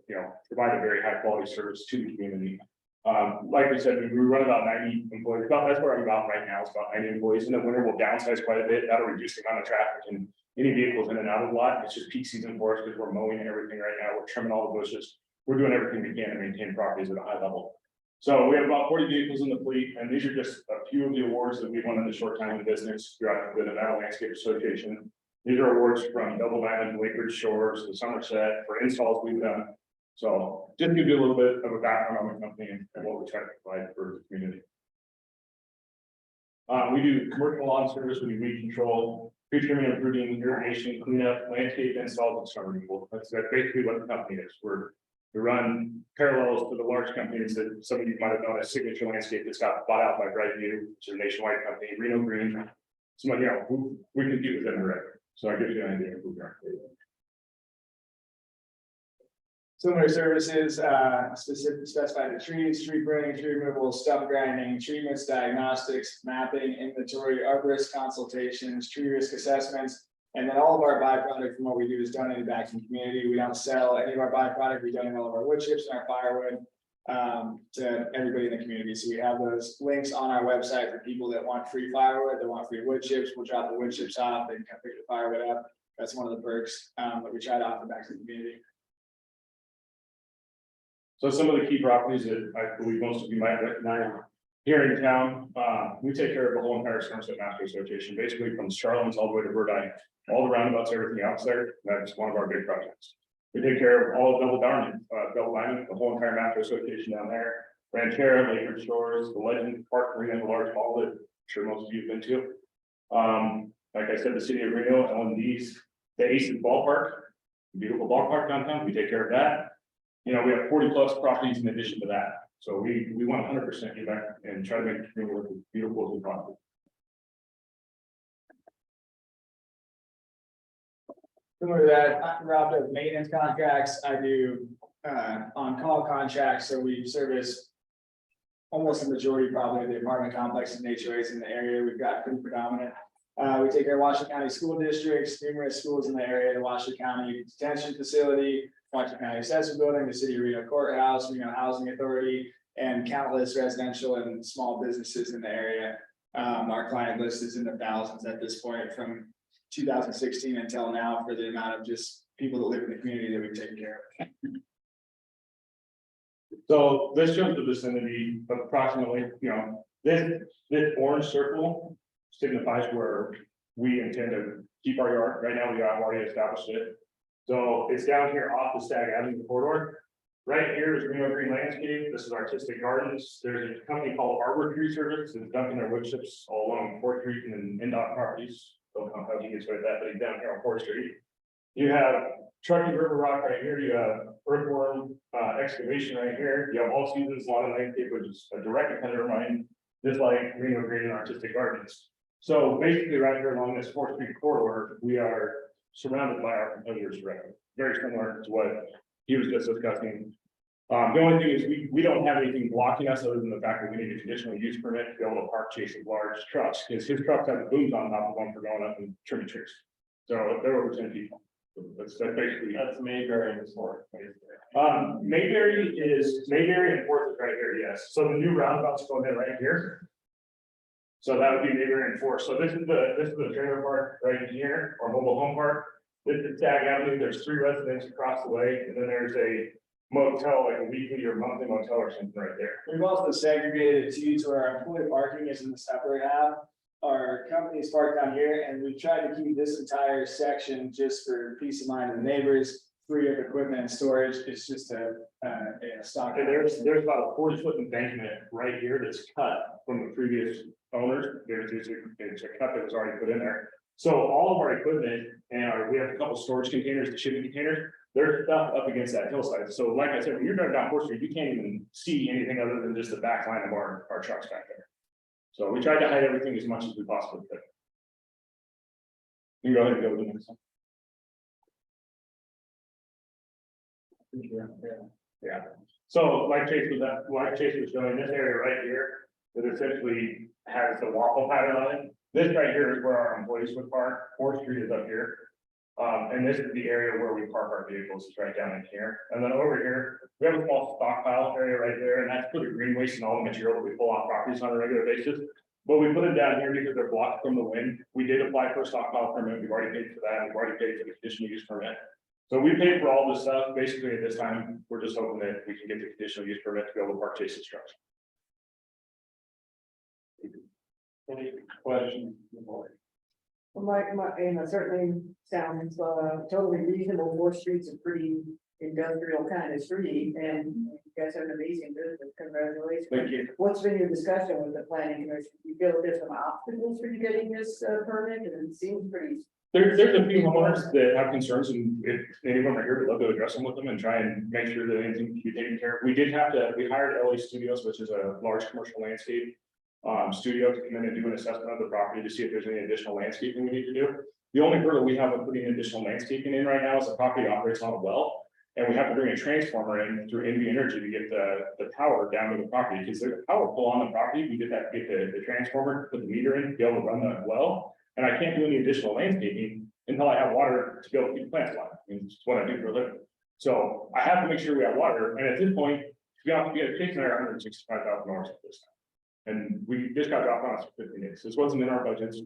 provide a very high quality service to the community. Like we said, we run about 90 employees. That's where I'm about right now. It's about 90 employees. In the winter, we'll downsize quite a bit. That'll reduce the amount of traffic and any vehicles in and out of the lot. It's just peak season for us because we're mowing and everything right now. We're trimming all the bushes. We're doing everything we can to maintain properties at a high level. So we have about 40 vehicles in the fleet, and these are just a few of the awards that we've won in the short time in business throughout the Nevada Landscape Association. These are awards from Double Diamond, Lake Ridge Shores, to Somerset for installs we've done. So just to give you a little bit of a background on the company and what we try to provide for the community. We do commercial lawn service, we do weed control, tree trimming, improving, irrigation, cleanup, landscape installs, and snow removal. That's basically what the company is. We're We run parallels to the large companies that some of you might have known as Signature Landscape that's got bought out by Brightview, which is a nationwide company, Reno Green. Some of you know, we compete with them already. So I give you an idea of who we are. Similar services, specified to trees, tree pruning, tree removal, stump grinding, treatments, diagnostics, mapping, inventory, arborist consultations, tree risk assessments. And then all of our byproduct from what we do is donated back to the community. We don't sell any of our byproduct. We donate all of our wood chips and our firewood to everybody in the community. So we have those links on our website for people that want free firewood, that want free wood chips. We'll drop the wood chips off, they can come pick the firewood up. That's one of the perks that we try to offer back to the community. So some of the key properties that I believe most of you might recognize here in town, we take care of the whole entire Somerset Master Association, basically from Charlemagne's all the way to Verdine, all the roundabouts, everything else there. That's one of our big projects. We take care of all of Double Diamond, the whole entire Master Association down there, Ranchera, Lakers Shores, the Legend Park Arena, the large hall that I'm sure most of you have been to. Like I said, the city of Reno, L&D's, the Aces Ballpark, beautiful ballpark downtown, we take care of that. You know, we have 40+ properties in addition to that. So we want 100% get back and try to make it work with beautiful property. Similar to that, Rob does maintenance contracts. I do on-call contracts. So we service almost the majority probably of the apartment complexes and HOAs in the area. We've got pretty predominant. We take care of Washington County school districts, numerous schools in the area, the Washington County Detention Facility, Washington County Assessment Building, the City of Reno Courthouse, Reno Housing Authority, and countless residential and small businesses in the area. Our client list is in the thousands at this point from 2016 until now for the amount of just people that live in the community that we've taken care of. So this shows the vicinity of approximately, you know, this orange circle signifies where we intend to keep our yard. Right now, we have already established it. So it's down here off the Stag Avenue corridor. Right here is Reno Green Landscape. This is Artistic Gardens. There's a company called Arbor Tree Service that's dumping their wood chips all along 4th Street and NDOT properties. Don't know how he gets rid of that, but he's down here on 4th Street. You have Truckee River Rock right here. You have Earthworm Excavation right here. You have All Seasons Lawn and Landscape, which is a direct competitor of mine, just like Reno Green and Artistic Gardens. So basically right here along this 4th Street corridor, we are surrounded by our competitors directly, very similar to what he was just discussing. The only thing is we don't have anything blocking us other than the fact that we need a conditional use permit to be able to park Chase's large trucks, because his trucks have the booms on top of them for going up and trimming trees. So they're over 10 people. That's basically. That's Mayberry and Fort. Mayberry and Fourth is right here, yes. So the new roundabouts go in right here. So that would be Mayberry and Fourth. So this is the trailer park right here, or mobile home park. This is Stag Avenue. There's 3 residents across the way, and then there's a motel, like a weekly or monthly motel or something right there. We've also segregated it too, to where our employee parking is in the separate half. Our company is parked down here, and we've tried to keep this entire section just for peace of mind of the neighbors, free of equipment and storage. It's just a stock. And there's about a 40-foot embankment right here that's cut from the previous owners. There's a cut that was already put in there. So all of our equipment and we have a couple storage containers, the shipping containers, they're stuff up against that hillside. So like I said, when you're driving down 4th Street, you can't even see anything other than just the back line of our trucks back there. So we tried to hide everything as much as we possibly could. You go ahead and go to the next one. Yeah. So like Chase was showing, this area right here, that essentially has the waffle pattern on it. This right here is where our employees would park. 4th Street is up here. And this is the area where we park our vehicles, it's right down in here. And then over here, we have a small stockpile area right there, and that's for the green waste and all the material that we pull off properties on a regular basis. But we put them down here because they're blocked from the wind. We did apply for a stockpile permit. We've already paid for that. We've already paid for the conditional use permit. So we paid for all this stuff. Basically, at this time, we're just hoping that we can get the conditional use permit to be able to park Chase's trucks. Any questions? Well, certainly sounds totally reasonable. 4th Street's a pretty industrial kind of street, and you guys have an amazing business. Congratulations. Thank you. What's been your discussion with the planning commission? You feel there's some obstacles for you getting this permit, and it seems pretty There's a few homeowners that have concerns, and if any of them are here, we'd love to address them with them and try and make sure that anything can be taken care of. We hired LA Studios, which is a large commercial landscape studio, to come in and do an assessment of the property to see if there's any additional landscaping we need to do. The only hurdle we have with putting additional landscaping in right now is the property operates on a well. And we have to bring a transformer in through NV Energy to get the power down to the property, because there's a power pole on the property. We did that, get the transformer, put the meter in, to be able to run the well. And I can't do any additional landscaping until I have water to be able to keep plants alive. I mean, it's what I do for a living. So I have to make sure we have water. And at this point, to be honest, we had taken our $165,000 at this time. And we just got dropped on us for 15 days. This wasn't in our budgets.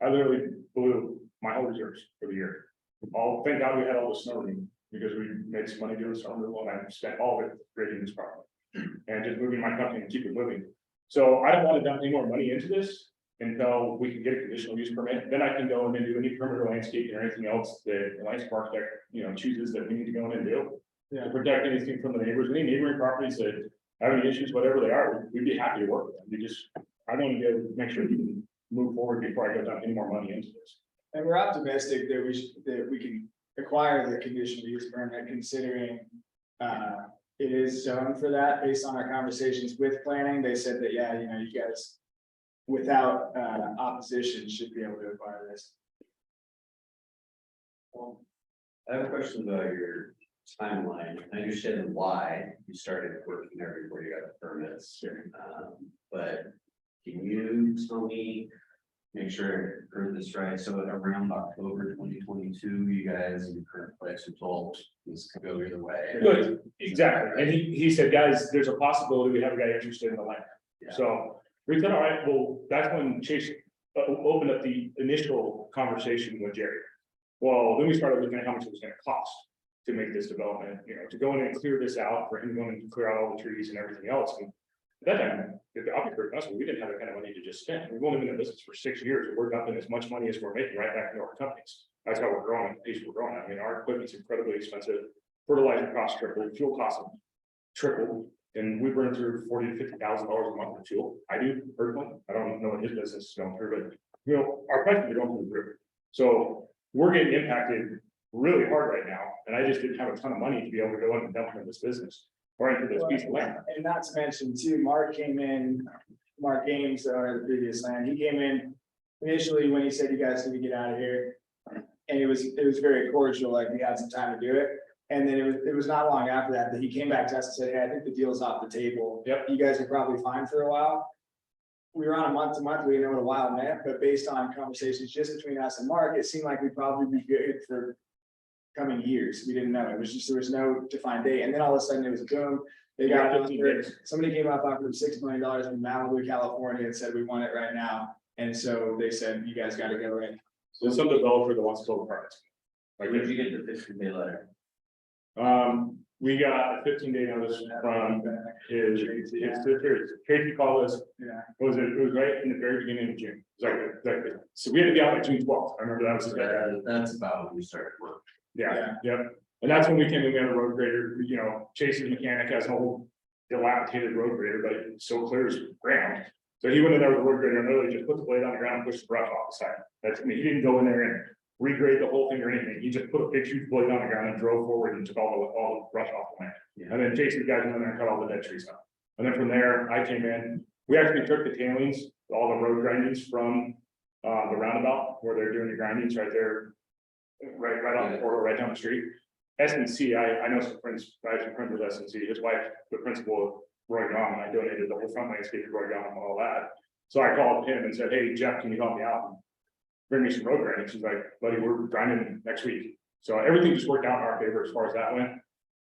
I literally blew my whole reserves for the year. Thank God we had all the snow removal, because we made some money doing snow removal, and I spent all of it grading this property and just moving my company and keep it moving. So I don't want to dump any more money into this until we can get a conditional use permit. Then I can go in and do any perimeter landscaping or anything else that the landscape architect, chooses that we need to go in and do. To protect anything from the neighbors, any neighboring properties that have any issues, whatever they are, we'd be happy to work with them. I want to make sure we can move forward before I go dump any more money into this. And we're optimistic that we can acquire the conditional use permit, considering it is zoned for that. Based on our conversations with planning, they said that, yeah, you guys without opposition should be able to acquire this. I have a question about your timeline. I understand why you started working there before you got the permits. But can you tell me, make sure I heard this right, so around October 2022, you guys in the current place were told this could go either way? Good, exactly. And he said, guys, there's a possibility we have a guy interested in the land. Yeah. So we said, all right, well, that's when Chase opened up the initial conversation with Jerry. Well, then we started looking at how much it was gonna cost to make this development, to go in and clear this out, for him going to clear out all the trees and everything else. And at that time, I'll be very honest, we didn't have that kind of money to just spend. We've only been in business for 6 years, and we're dumping as much money as we're making right back into our companies. That's how we're growing, the pace we're growing. I mean, our equipment's incredibly expensive. Fertilizer costs tripled, fuel costs tripled, and we burn through $40,000 to $50,000 a month of fuel. I do personally. I don't know what his business is going through, but our prices are going through the roof. So we're getting impacted really hard right now, and I just didn't have a ton of money to be able to go in and dump into this business or into this piece of land. And not to mention too, Mark Ames, the previous land, he came in initially when he said, you guys need to get out of here. And it was very cordial, like we had some time to do it. And then it was not long after that he came back to us and said, hey, I think the deal's off the table. Yep. You guys are probably fine for a while. We were on a month to month, we didn't know what a while meant, but based on conversations just between us and Mark, it seemed like we'd probably be good for coming years. We didn't know. It was just, there was no defined date. And then all of a sudden it was boom. They got 15 days. Somebody came up offered $6 million from Malibu, California, and said, we want it right now. And so they said, you guys got to go in. So some developer that wants to build apartments. Like, when did you get the 15-day letter? We got a 15-day notice from his Tracy called us. Yeah. It was right in the very beginning of June. Exactly. So we had to be out by June 12th. I remember that was That's about when we started work. Yeah. And that's when we came in, we had a road grader, Chase's mechanic has an old dilapidated road grader, but it's so clear as ground. So he went in there with a road grader and literally just put the blade on the ground and pushed the brush off the side. He didn't go in there and regrade the whole thing or anything. He just put a big huge blade on the ground and drove forward and took all the brush off the land. Yeah. And then Jason's guys went in there and cut all the dead trees out. And then from there, I came in, we actually took the tailings, all the road grindings from the roundabout where they're doing the grindings right there. Right on the corridor, right down the street. SNC, I know some friends, I have some friends with SNC, his wife, the principal of Roy Grom, and I donated the whole front landscape to Roy Grom and all that. So I called him and said, hey, Jeff, can you help me out? Bring me some road grinding. She's like, buddy, we're grinding next week. So everything just worked out in our favor as far as that went.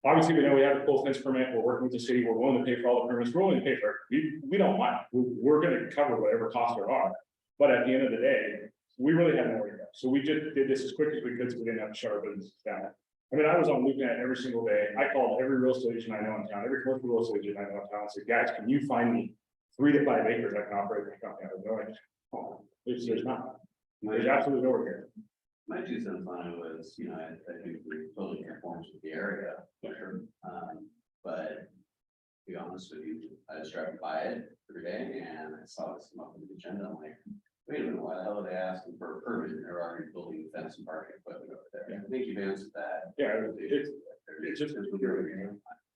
Obviously, we know we have a full fence permit. We're working with the city. We're willing to pay for all the permits. We're willing to pay for it. We don't mind. We're going to cover whatever costs there are. But at the end of the day, we really had nowhere to go. So we just did this as quick as we could, so we didn't have to shut our business down. I mean, I was on LoopNet every single day. I called every real estate agent I know in town, every commercial real estate agent I know in town, and said, guys, can you find me 3 to 5 acres I can operate my company? I was going, oh, there's not. There's absolutely nowhere here. My 2 cents on it was, I think we totally conforms with the area. But to be honest with you, I just drive by it every day and I saw this come up on the agenda. I'm like, Wait a minute, why the hell are they asking for a permit? They're already building fence and parking equipment over there. I think you've answered that. Yeah, it's just,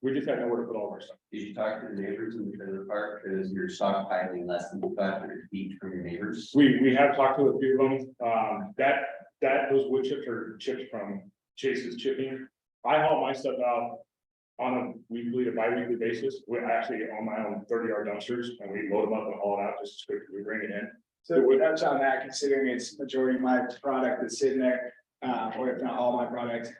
we just had nowhere to put all of our stuff. Did you talk to the neighbors in the trailer park? Because you're stockpiling less than 500 feet from your neighbors. We have talked to a few of them, those wood chips are chips from Chase's Chipping. I haul my stuff out on a weekly to bi-weekly basis. We actually own my own 30-yard dumpsters and we load them up and haul it out just as quick as we bring it in. So we touch on that, considering it's majority of my product that's sitting there, or if not all my product,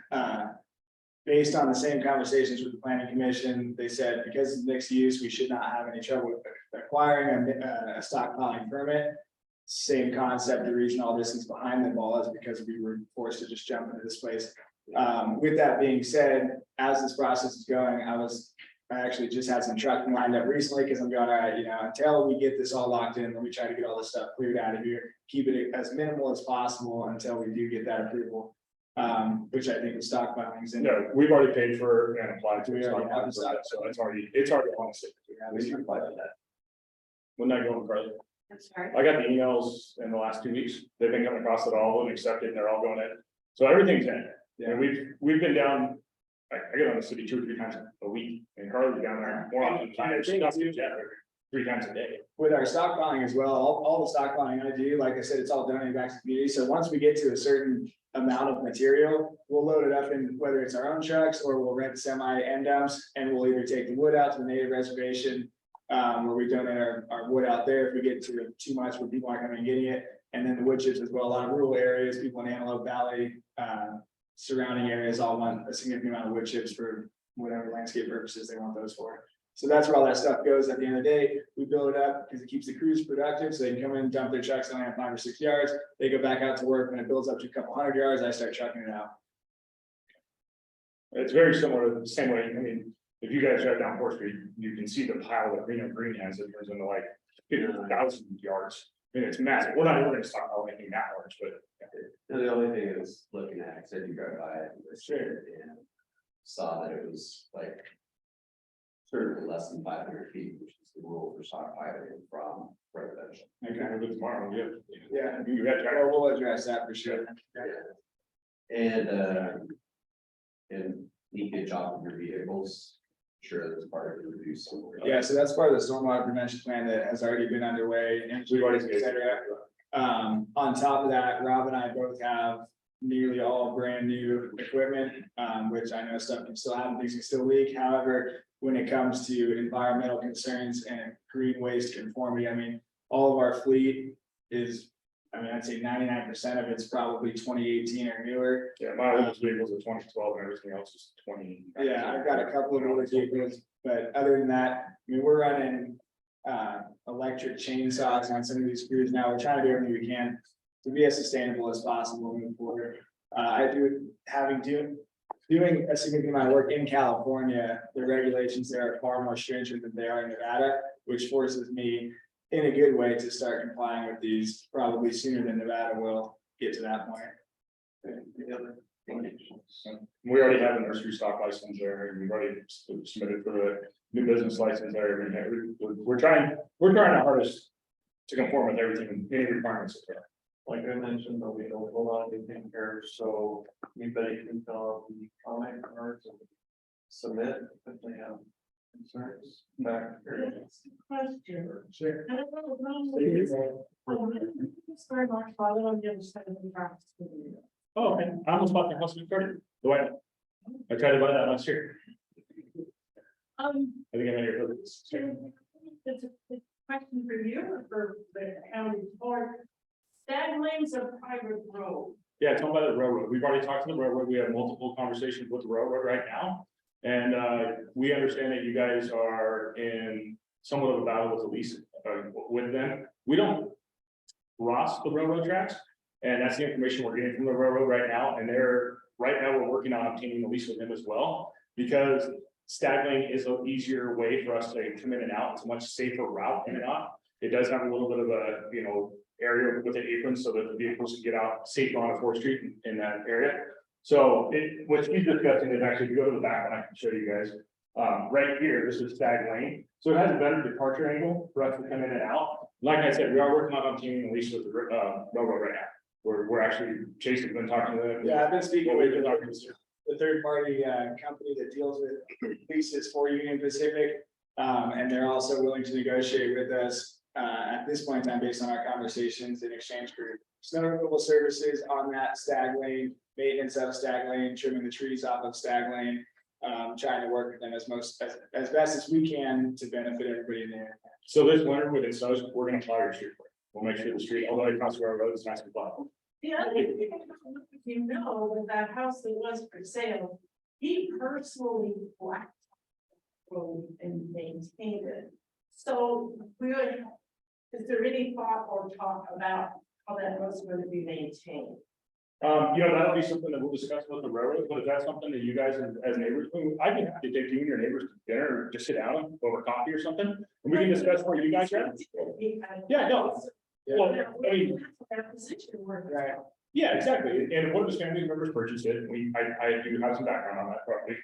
based on the same conversations with the planning commission, they said because it's mixed use, we should not have any trouble with acquiring a stockpiling permit. Same concept, the reason all this is behind the ball is because we were forced to just jump into this place. With that being said, as this process is going, I actually just had some trucking lined up recently because I'm going, all right, until we get this all locked in, let me try to get all this stuff cleared out of here, keep it as minimal as possible until we do get that approval. Which I think the stockpiling is in. No, we've already paid for and applied to We already have the so it's already on the state. We applied to that. When that going, Carly? I'm sorry. I got the emails in the last 2 weeks. They've been coming across it all and accepted and they're all going in. So everything's in. And we've been down, I get on the city 2 or 3 times a week and Carly's down there more often than I do. 3 times a day. With our stockpiling as well, all the stockpiling I do, like I said, it's all donated back to the community. So once we get to a certain amount of material, we'll load it up in whether it's our own trucks or we'll rent semi end dumps and we'll either take the wood out to the native reservation. Where we donate our wood out there if we get to too much where people aren't coming and getting it. And then the wood chips as well, a lot of rural areas, people in Antelope Valley, surrounding areas all want a significant amount of wood chips for whatever landscape purposes they want those for. So that's where all that stuff goes. At the end of the day, we build it up because it keeps the crews productive. So they can come in, dump their trucks, only have 5 or 6 yards. They go back out to work. When it builds up to a couple 100 yards, I start trucking it out. It's very similar, the same way, I mean, if you guys drive down 4th Street, you can see the pile that Green has, it turns into like 50,000 yards. I mean, it's massive. We're not going to stop all making that large, but. And the only thing is looking at, I said you drive by it, and saw that it was like certainly less than 500 feet, which is the rule for stockpiling from residential. Okay, tomorrow, yeah. Yeah, You got well, we'll address that for sure. And leakage off of your vehicles, sure, that's part of the review. Yeah, so that's part of the stormwater prevention plan that has already been underway and We've already et cetera. On top of that, Rob and I both have nearly all brand new equipment, which I know stuff can still happen, things can still leak. However, when it comes to environmental concerns and green waste conformity, I mean, all of our fleet is, I'd say 99% of it's probably 2018 or newer. Yeah, my oldest vehicles are 2012 and everything else is 20. Yeah, I've got a couple of older vehicles, but other than that, we're running electric chainsaws on some of these crews now. We're trying to do everything we can to be as sustainable as possible moving forward. Doing a significant amount of work in California, the regulations there are far more stringent than they are in Nevada, which forces me in a good way to start complying with these probably sooner than Nevada will get to that point. We already have a nursery stock license there, and we've already submitted for the new business license there. We're trying our hardest to conform with everything, any requirements. Like I mentioned, there'll be a whole lot of anything here, so anybody can fill out the comment cards and submit if they have concerns back here. Question. Sure. I don't know. Start March, follow on the other side of the tracks. Oh, okay, I almost bought the house we started, the way I tried to buy that last year. I think I made it. It's a question for you or for the county board. Stag Lane's a private road. Yeah, it's owned by the railroad. We've already talked to the railroad. We have multiple conversations with the railroad right now. And we understand that you guys are in somewhat of a battle with the lease with them. We don't cross the railroad tracks. And that's the information we're getting from the railroad right now. And right now we're working on obtaining the lease with them as well. Because Stag Lane is an easier way for us to come in and out. It's a much safer route in and out. It does have a little bit of a, area with an apron so that the vehicles can get out safer on a 4th Street in that area. So what she's discussing is actually, if you go to the back, and I can show you guys, right here, this is Stag Lane. So it has a better departure angle for us to come in and out. Like I said, we are working on obtaining a lease with the railroad right now. We're actually, Chase has been talking to them. Yeah, I've been speaking Well, with we've been talking to the third party company that deals with leases for Union Pacific. And they're also willing to negotiate with us at this point in time, based on our conversations in exchange for snow removal services on that stag lane, maintenance of stag lane, trimming the trees off of stag lane. Trying to work with them as best as we can to benefit everybody in there. So this winter with it snows, we're gonna plow your street for you. We'll make sure the street, although it costs our road is nice and plowed. The other thing, you know, with that house that was for sale, he personally blacked road and maintained it. So is there any thought or talk about how that road's going to be maintained? That'll be something that we'll discuss with the railroad, but if that's something that you guys as neighbors, I'd be happy to take you and your neighbors to dinner or just sit down over coffee or something. And we can discuss where you guys are. Yeah, no. Well, I mean, That position where. Right. yeah, exactly. And one of his family members purchased it. I do have some background on that property.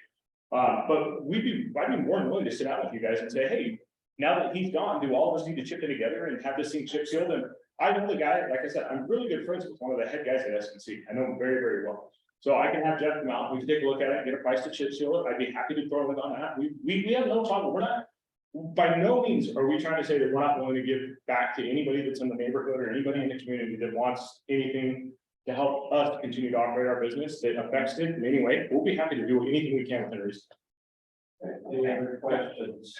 But I'd be more than willing to sit down with you guys and say, hey, now that he's gone, do all of us need to chip in together and have this thing chip sealed? And I know the guy, like I said, I'm really good friends with one of the head guys at SNC. I know him very, very well. So I can have Jeff come out, we can take a look at it, get a price to chip seal it. I'd be happy to throw it on that. We have no problem. We're not, by no means are we trying to say that we're not willing to give back to anybody that's in the neighborhood or anybody in the community that wants anything to help us to continue to operate our business that affects it in any way. We'll be happy to do anything we can within reason. Any other questions?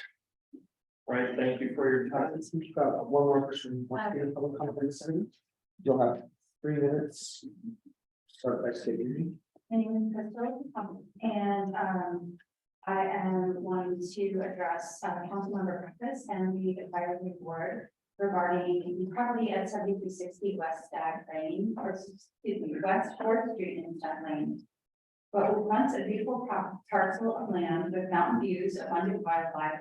Right, thank you for your time. One more person wants to get a public comment second. You'll have 3 minutes. Start by stating. My name is Crystal, and I am wanting to address Councilmember Breakfast and the advisory board regarding the property at 7360 West Stag Lane, or excuse me, West 4th Street in Stag Lane. But was once a beautiful parcel of land with mountain views, abundant wildlife,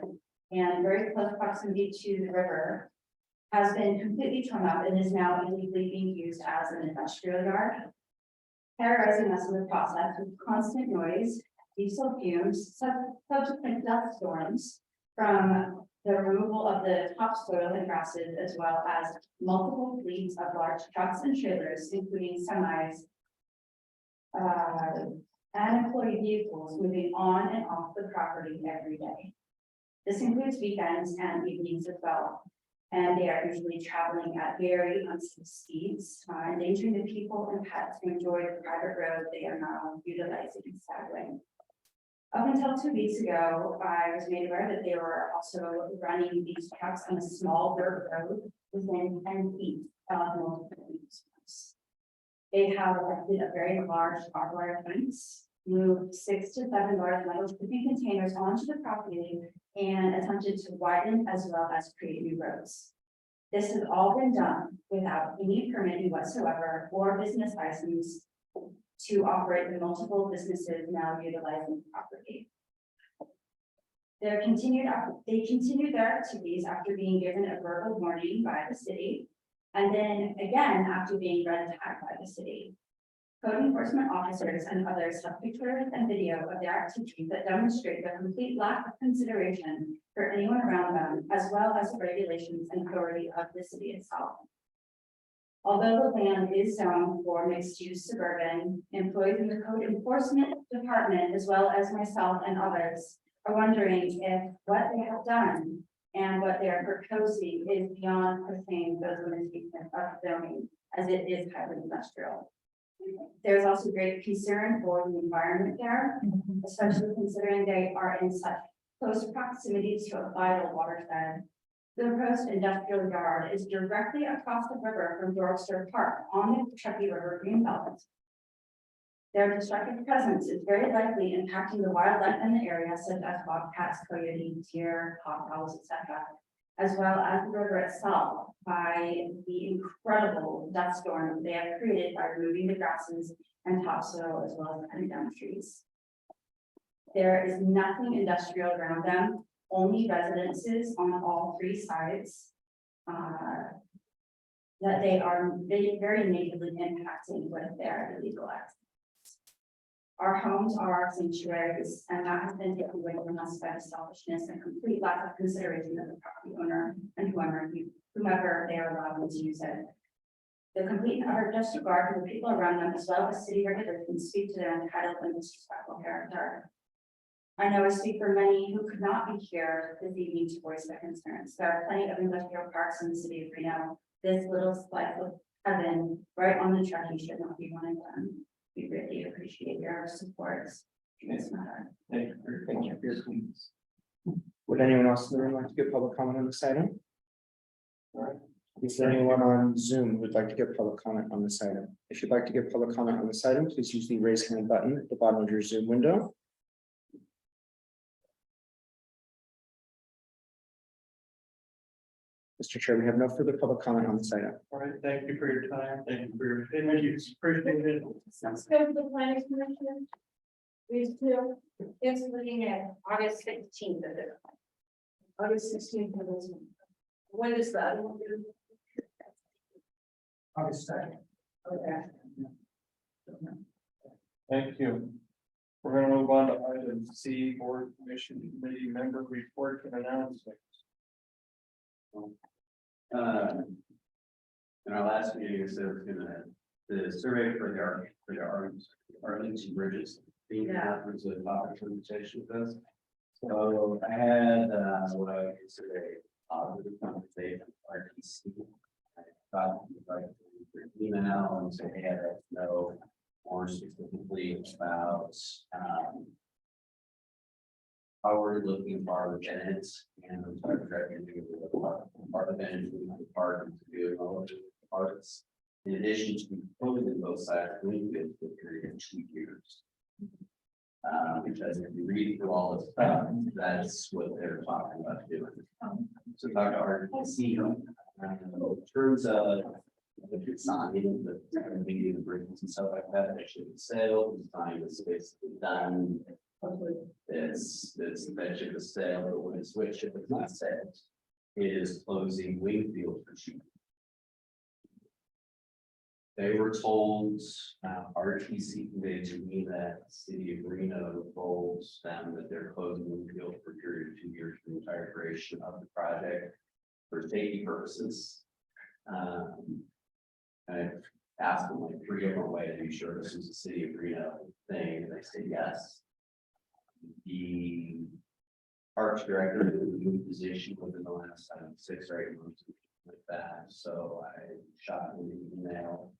and very close proximity to the river, has been completely torn up and is now illegally being used as an industrial yard, terrorizing us in the process with constant noise, diesel fumes, subsequent dust storms from the removal of the topsoil and grasses, as well as multiple fleets of large trucks and trailers, including semis, and employee vehicles moving on and off the property every day. This includes weekends and evenings as well. And they are usually traveling at very unsafe speeds, endangering the people and pets who enjoy the private road they are now utilizing in Stag Lane. Up until 2 weeks ago, I was made aware that they were also running these trucks on a small dirt road within 10 feet of multiple vehicles. They have erected a very large barbed wire fence, moved 6 to 7 large metal shipping containers onto the property, and attempted to widen as well as create new roads. This has all been done without any permitting whatsoever or business license to operate the multiple businesses now utilizing the property. They continued their activities after being given a verbal warning by the city, and then again after being red tagged by the city. Code enforcement officers and others have pictures and video of their activities that demonstrate the complete lack of consideration for anyone around them, as well as the regulations and authority of the city itself. Although the land is zoned for mixed-use suburban, employees in the code enforcement department, as well as myself and others, are wondering if what they have done and what they are proposing is beyond pushing those limitations of zoning, as it is highly industrial. There's also great concern for the environment there, especially considering they are in such close proximity to a vital watershed. The proposed industrial yard is directly across the river from Dorchester Park on the Truckee River Greenbelt. Their destructive presence is very likely impacting the wildlife in the area, such as bobcats, coyotes, deer, hawk owls, etc., as well as the river itself by the incredible dust storm they have created by removing the grasses and topsoil, as well as cutting down trees. There is nothing industrial around them, only residences on all 3 sides that they are very negatively impacting with their illegal acts. Our homes are our sanctuaries, and that has been taken away from us by the selfishness and complete lack of consideration of the property owner and whoever whomever they are allowed to use it. The complete utter disregard for the people around them, as well as city regulators, can speak to their entitled and disrespectful character. I know I speak for many who could not be here this evening to voice their concerns. There are plenty of industrial parks in the city of Reno. This little slice of heaven right on the Truckee should not be one of them. We really appreciate your support in this matter. Thank you for your comments. Would anyone else in the room like to give public comment on this item? Is there anyone on Zoom who would like to give public comment on this item? If you'd like to give public comment on this item, please use the raise hand button at the bottom of your Zoom window. Mr. Chair, we have no further public comment on this item. All right, thank you for your time. Thank you for your opinion. Appreciate it. Sounds good for the planning commission. These two, it's looking at August 16th of it. August 16th of this one. When is that? August 2nd. Okay. Thank you. We're gonna move on to item C, board commission committee member report and announcements. In our last meeting, I said we're gonna, the survey for the Arlington Bridges. Being was a topic of conversation with us. So I had, what I would consider a positive conversation with RTC. I thought, like, email and say, hey, I don't know more specifically about, how we're looking for our tenants and part of the management part to do all of the parts. In addition to proposing both sides, we did for a period of 2 years. Because if you read through all this stuff, that's what they're talking about doing. So talk to RTC, in terms of if it's not needing the meeting the bridges and stuff like that, they should sell, design is basically done. It's that ship is sale, but when it's switched, if it's not said, it is closing Wingfield for cheap. They were told, RTC conveyed to me that city of Reno told them that they're closing Wingfield for a period of 2 years for the entire duration of the project for safety purposes. I've asked them like 3 different ways to be sure this is a city of Reno thing, and they said yes. The parks director did a new position within the last 6 or 8 months like that. So I shot him an email,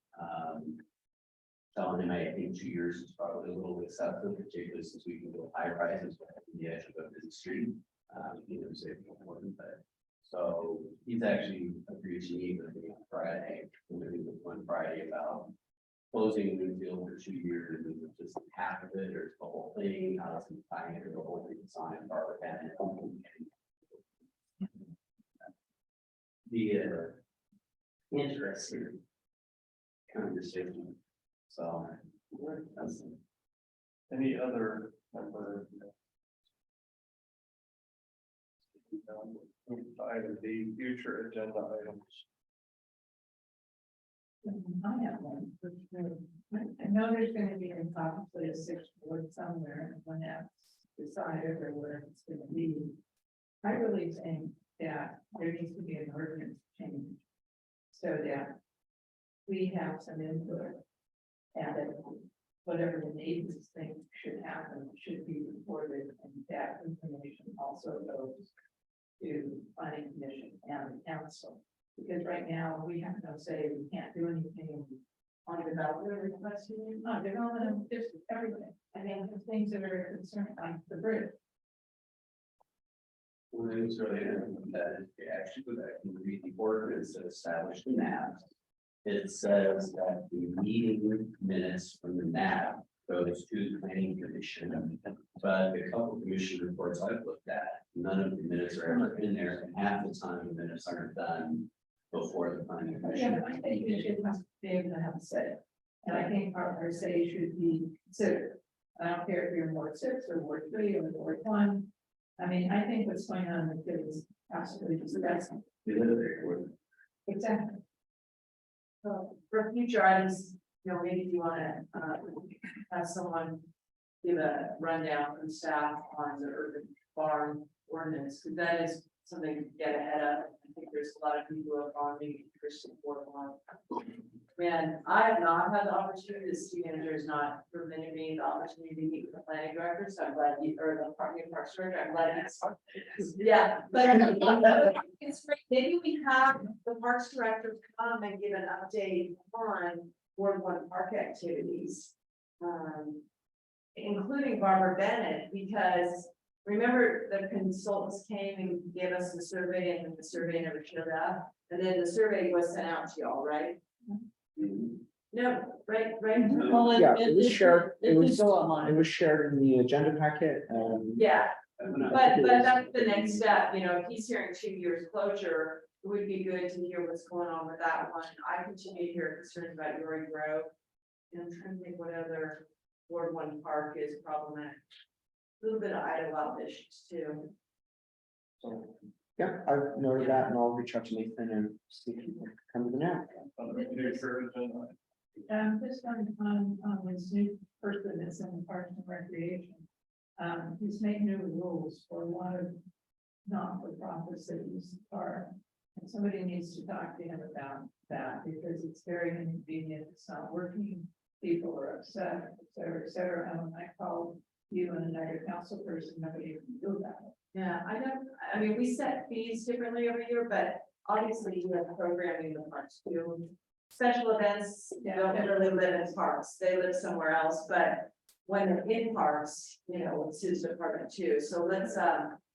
telling him I think 2 years is probably a little excessive, particularly since we can go high rises on the edge of a busy street. You know, safety important, but so he's actually agreed to meet with me on Friday. We're going to meet one Friday about closing Wingfield for 2 years, and just half of it or the whole thing, how it's tying it to the whole thing, design, part of that. The interesting conversation. So that's Any other member? Item D, future agenda items. I have one. I know there's gonna be possibly a 6th board somewhere, and when that's decided or where it's gonna be. I really think that there needs to be an ordinance change. So that we have some input. And that whatever the neighbors think should happen, should be reported, and that information also goes to planning commission and council. Because right now, we have no say, we can't do anything on development requests, on development, just everything. I mean, the things that are concerned, like the bridge. one of the things really that actually that can read the ordinance that established the NAP. It says that the meeting minutes from the NAP goes to the planning commission. But a couple of commission reports I've looked at, none of the minutes are ever in there, and half the time the minutes aren't done before the planning Yeah, commission. but I think we should be able to have a say. And I think our say should be considered. I don't care if you're in Ward 6 or Ward 3 or Ward 1. I mean, I think what's going on with it is absolutely disgusting. Exactly. So for future items, you know, maybe you wanna, have someone give a rundown from staff on the urban farm ordinance, because that is something to get ahead of. I think there's a lot of people who are bonding interest in Ward One. And I have not had the opportunity, the city manager has not permitted me the opportunity to meet with the planning director, so I'm glad you, or the parks director, I'm glad he's. Yeah, but it's great, maybe we have the parks director come and give an update on Ward One park activities. Including Barbara Bennett, because remember the consultants came and gave us the survey and the survey never showed up. And then the survey was sent out to y'all, right? No, right. Well, Yeah, it was shared, it It was, was still online. it was shared in the agenda packet, Yeah, but that's the next step, you know, if he's hearing 2 years closure, it would be good to hear what's going on with that one. I continue to hear concerns about Yuri Grove. And I'm trying to think what other Ward One park is problematic. A little bit of Idlewild issues too. so, yeah, I've noted that and I'll reach out to Nathan and see if he can come to the now. Just on this new person that's in the Parks and Recreation. He's made new rules for a lot of non-for-profits that use the park. And somebody needs to talk to him about that because it's very inconvenient. It's not working. People are upset, et cetera, et cetera. And when I called you and another council person, nobody can do that. Yeah, I mean, we set fees differently every year, but obviously you have programming in the parks too. Special events, don't really live in parks, they live somewhere else, but when they're in parks, you know, it's his department too, so let's,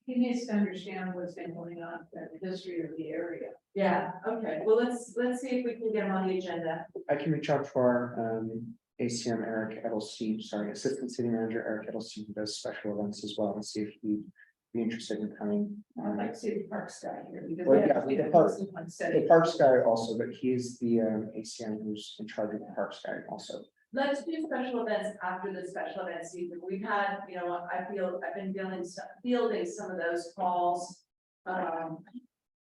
He needs to understand what's been going on in the history of the area. yeah, okay, well, let's see if we can get him on the agenda. I can reach out to our ACM Eric Edelstein, sorry, Assistant City Manager Eric Edelstein, who does special events as well, and see if he'd be interested in coming. I'd like to see the parks guy here. because Well, we yeah, have to be the the parks- one The setting. Parks guy also, but he's the ACM who's in charge of the Parks guy also. Let's do special events after the special event season. We've had, you know, I've been fielding some of those calls.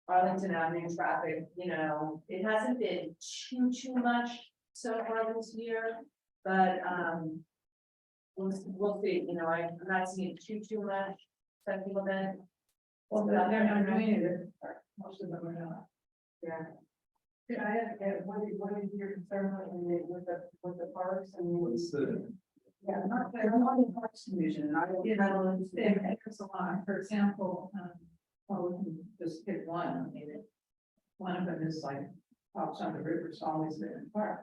Arlington Avenue traffic, you know, it hasn't been too much so far this year, but, we'll see, you know, I'm not seeing too much special event. Well, they're not doing it. Most of them are not. Yeah. Can I ask, what is your concern with the parks and? What's the, Yeah, not, I'm on the Parks Commission, and I don't. You know, there's a lot, for example, well, we can just pick one, I mean, one of them is like, Pops on the River, it's always been in the park.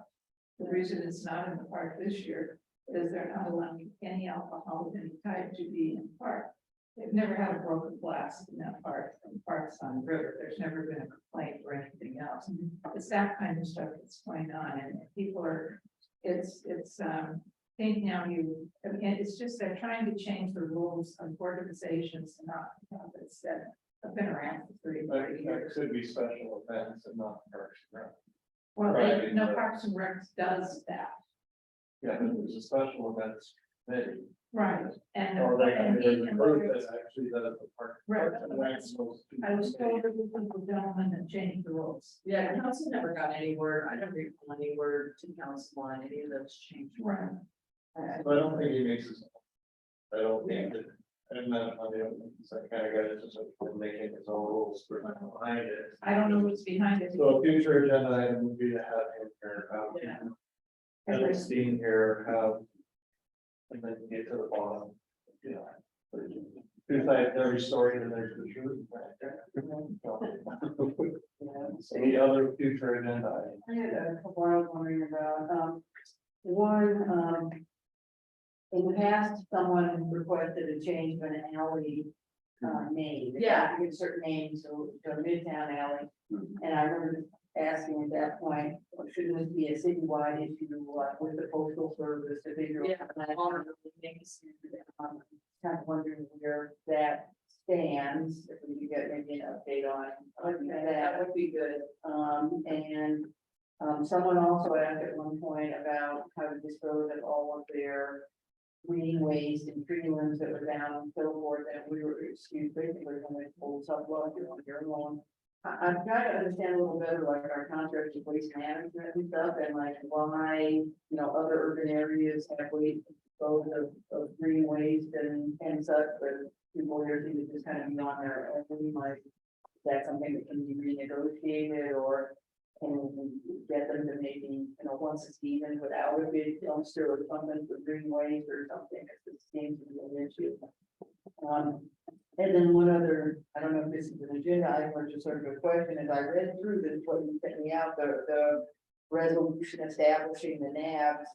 The reason it's not in the park this year is they're not allowing any alcohol of any type to be in the park. They've never had a broken glass in that park, and parks on the river, there's never been a complaint or anything else. It's that kind of stuff that's going on, and people are, it's think now you, I mean, it's just they're trying to change the rules of organizations and not profits that have been around for 30 years. Could be special events and not parks and rec. Well, Right. no, Parks and Rec does that, Yeah, but there's a special events committee. right, and. Or they and can he- recruit that actually does the park. Right. Parks and Rec supposed to- I was told that the gentleman that changed the rules. Yeah, council never got any word, I don't recall any word to council on any of those changes. Right. But I don't think he makes this. I don't think that, I'm not, he's that kind of guy that's just like making his own rules for behind it. I don't know what's behind it. So a future agenda item would be to have him here, Yeah. Edelstein here, have. And then get to the bottom, yeah. Two sides to every story, and there's the truth. Any other future agenda items? I had a couple I was wondering about, one, in the past, someone requested a change of an alley, name. They Yeah. had to give certain names, so to Midtown Alley, and I remember asking at that point, well, shouldn't this be a citywide issue, with the postal service, the bigger? Yeah. Kind of wondering where that stands, if we could get maybe an update on. That would be good. Someone also asked at one point about how to dispose of all of their green waste and tree limbs that were down and so forth, and we were excused basically when they pulled stuff off your lawn. I'm trying to understand a little better, like our contract with waste management and stuff, and like why, other urban areas have waste disposed of green waste and such, but people here seem to just kind of be on their own, like, that something that can be renegotiated or can we get them to maybe, once it's even without a big dumpster or something for greenways or something, it seems to be an issue. And then one other, I don't know if this is an agenda item or just sort of a question, as I read through this, what you sent me out, the resolution establishing the NABs.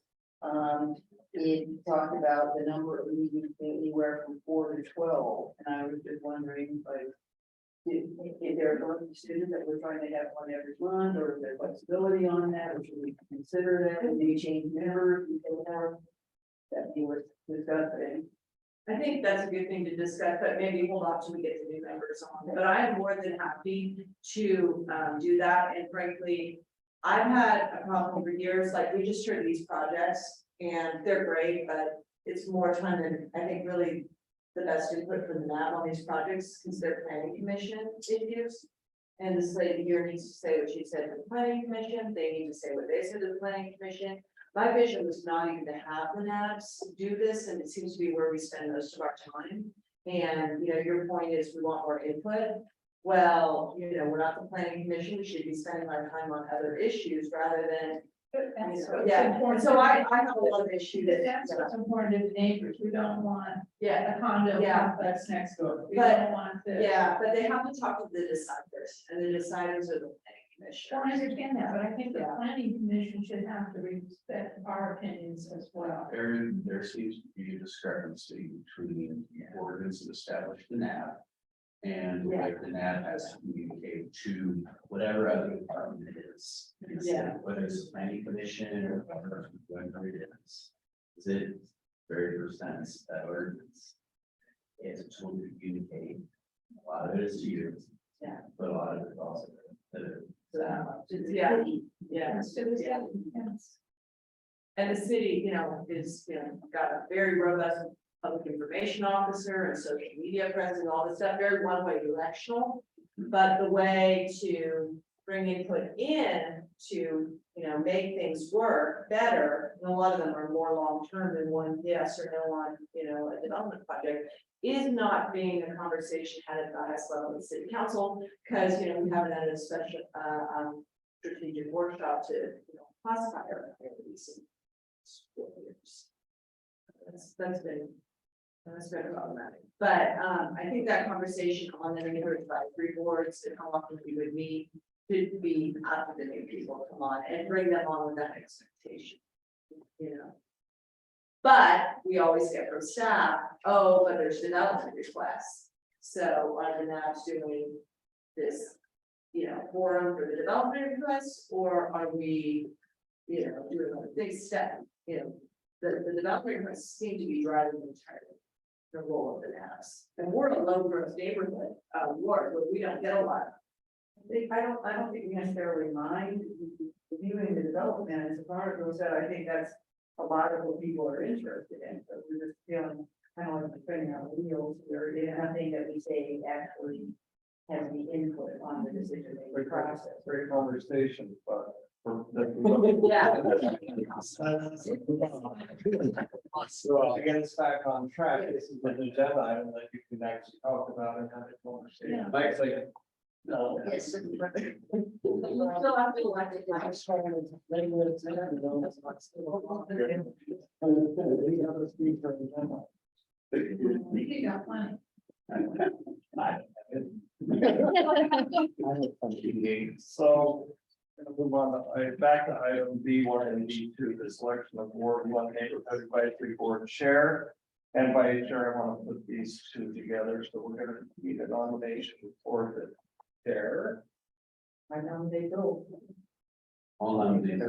It talked about the number of meetings anywhere from 4 to 12, and I was just wondering, like, is there a student that we're trying to have one every month, or is there flexibility on that, or should we consider that, and maybe change members, that you were discussing? I think that's a good thing to discuss, but maybe hold on till we get the new members on. But I am more than happy to do that. And frankly, I've had a problem for years, like we just heard these projects and they're great, but it's more time than I think really the best input from the NAB on these projects, because they're planning commission issues. And this lady here needs to say what she said to the planning commission, they need to say what they said to the planning commission. My vision was not even to have the NABs do this, and it seems to be where we spend most of our time. And, your point is we want more input. Well, we're not the planning commission, we should be spending our time on other issues rather than, yeah. And so I have a lot of issues. That's what's important to neighbors. We don't want Yeah, a condo Yeah. complex next door. We But- don't want the. yeah, but they have to talk to the deciders, and the deciders are the planning commission. Well, I understand that, but I think the Yeah. planning commission should have to respect our opinions as well. There seems to be a discrepancy between the ordinance that established the NAB. And what the NAB has to communicate to whatever other department it is. in the city, Yeah. Whether it's the planning commission or whatever it is. Is it very first sentence, that ordinance? It's a tool to communicate. A lot of it is to you. Yeah. But a lot of it is also. Yeah, yeah. So is that- yes. And the city, is, got a very robust public information officer and social media presence, all this stuff, very one-way directional. But the way to bring input in to, make things work better, and a lot of them are more long-term than one yes or no on, a development project, is not being a conversation had at the highest level of the city council, because, we haven't had a special, strategic workshop to, classify our priorities. That's been problematic, but, I think that conversation on the neighborhood advisory boards and how often we would meet should be after the new people come on and bring them on with that expectation, But we always get from staff, oh, but there's development requests, so are the NABs doing this, forum for the development requests, or are we, doing a big step, the development requests seem to be driving entirely the role of the NABs. And we're a low growth neighborhood, ward, where we don't get a lot. I don't think we necessarily mind reviewing the development as a part of those, I think that's a lot of what people are interested in, so we're just feeling kind of like spinning our wheels, where there's nothing that we say actually has any input on the decision making process. Great conversation, but. Yeah. So to get us back on track, this is an agenda item that you can actually talk about and have a conversation. Thanks, like. Yes. We'll still have to elect it. We got plenty. So, move on, back to item B1 and B2, the selection of Ward 1 Neighborhood Advisory Board Chair. And Vice Chair, I want to put these two together, so we're gonna need a nomination for the chair. I nominate Bill. All I'm doing.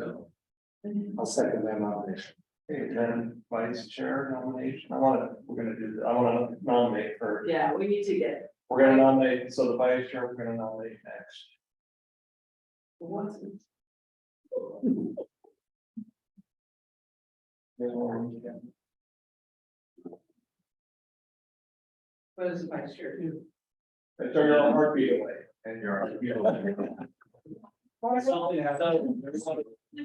I'll second that nomination. Okay, then Vice Chair nomination, we're gonna do, I wanna nominate first. Yeah, we need to get. We're gonna nominate, so the Vice Chair, we're gonna nominate next. What does the vice chair do? Turn your heartbeat away. And you're. Something has done. I'm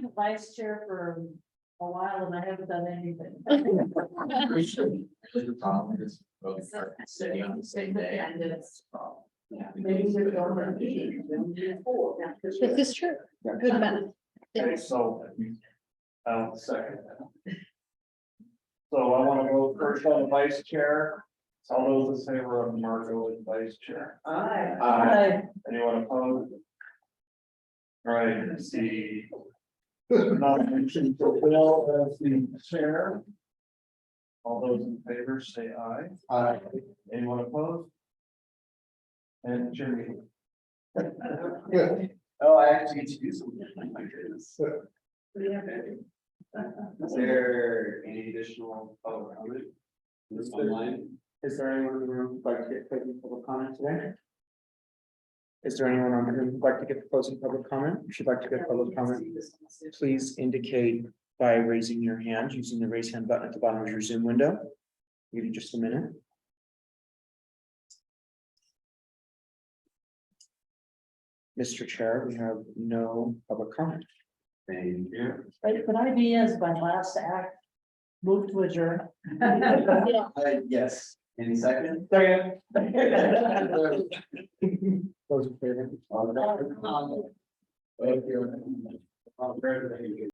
the vice chair for a while and I haven't done anything. The problem is both parties sitting on the same day. And it's, Yeah. Maybe we're going to be, then we do 4. This is true. Good math. Okay, so. Second. So I want to go first on the vice chair. All those in favor of Marco as vice chair? Aye. Aye. Anyone opposed? All right, let's see. Nomination for Bill as the chair. All those in favor say aye. Aye. Anyone opposed? And Jimmy. Oh, I actually get to do something. My goodness. Is there any additional public comment? This online? Is there anyone in the room who'd like to get closing public comment today? Is there anyone on the room who'd like to get closing public comment? If you'd like to get public comment, please indicate by raising your hand using the raise hand button at the bottom of your Zoom window. Give you just a minute. Mr. Chair, we have no public comment. Thank you. Right, could I be as my last act? Move to adjourn. Yes, any second? Those in favor? Thank you.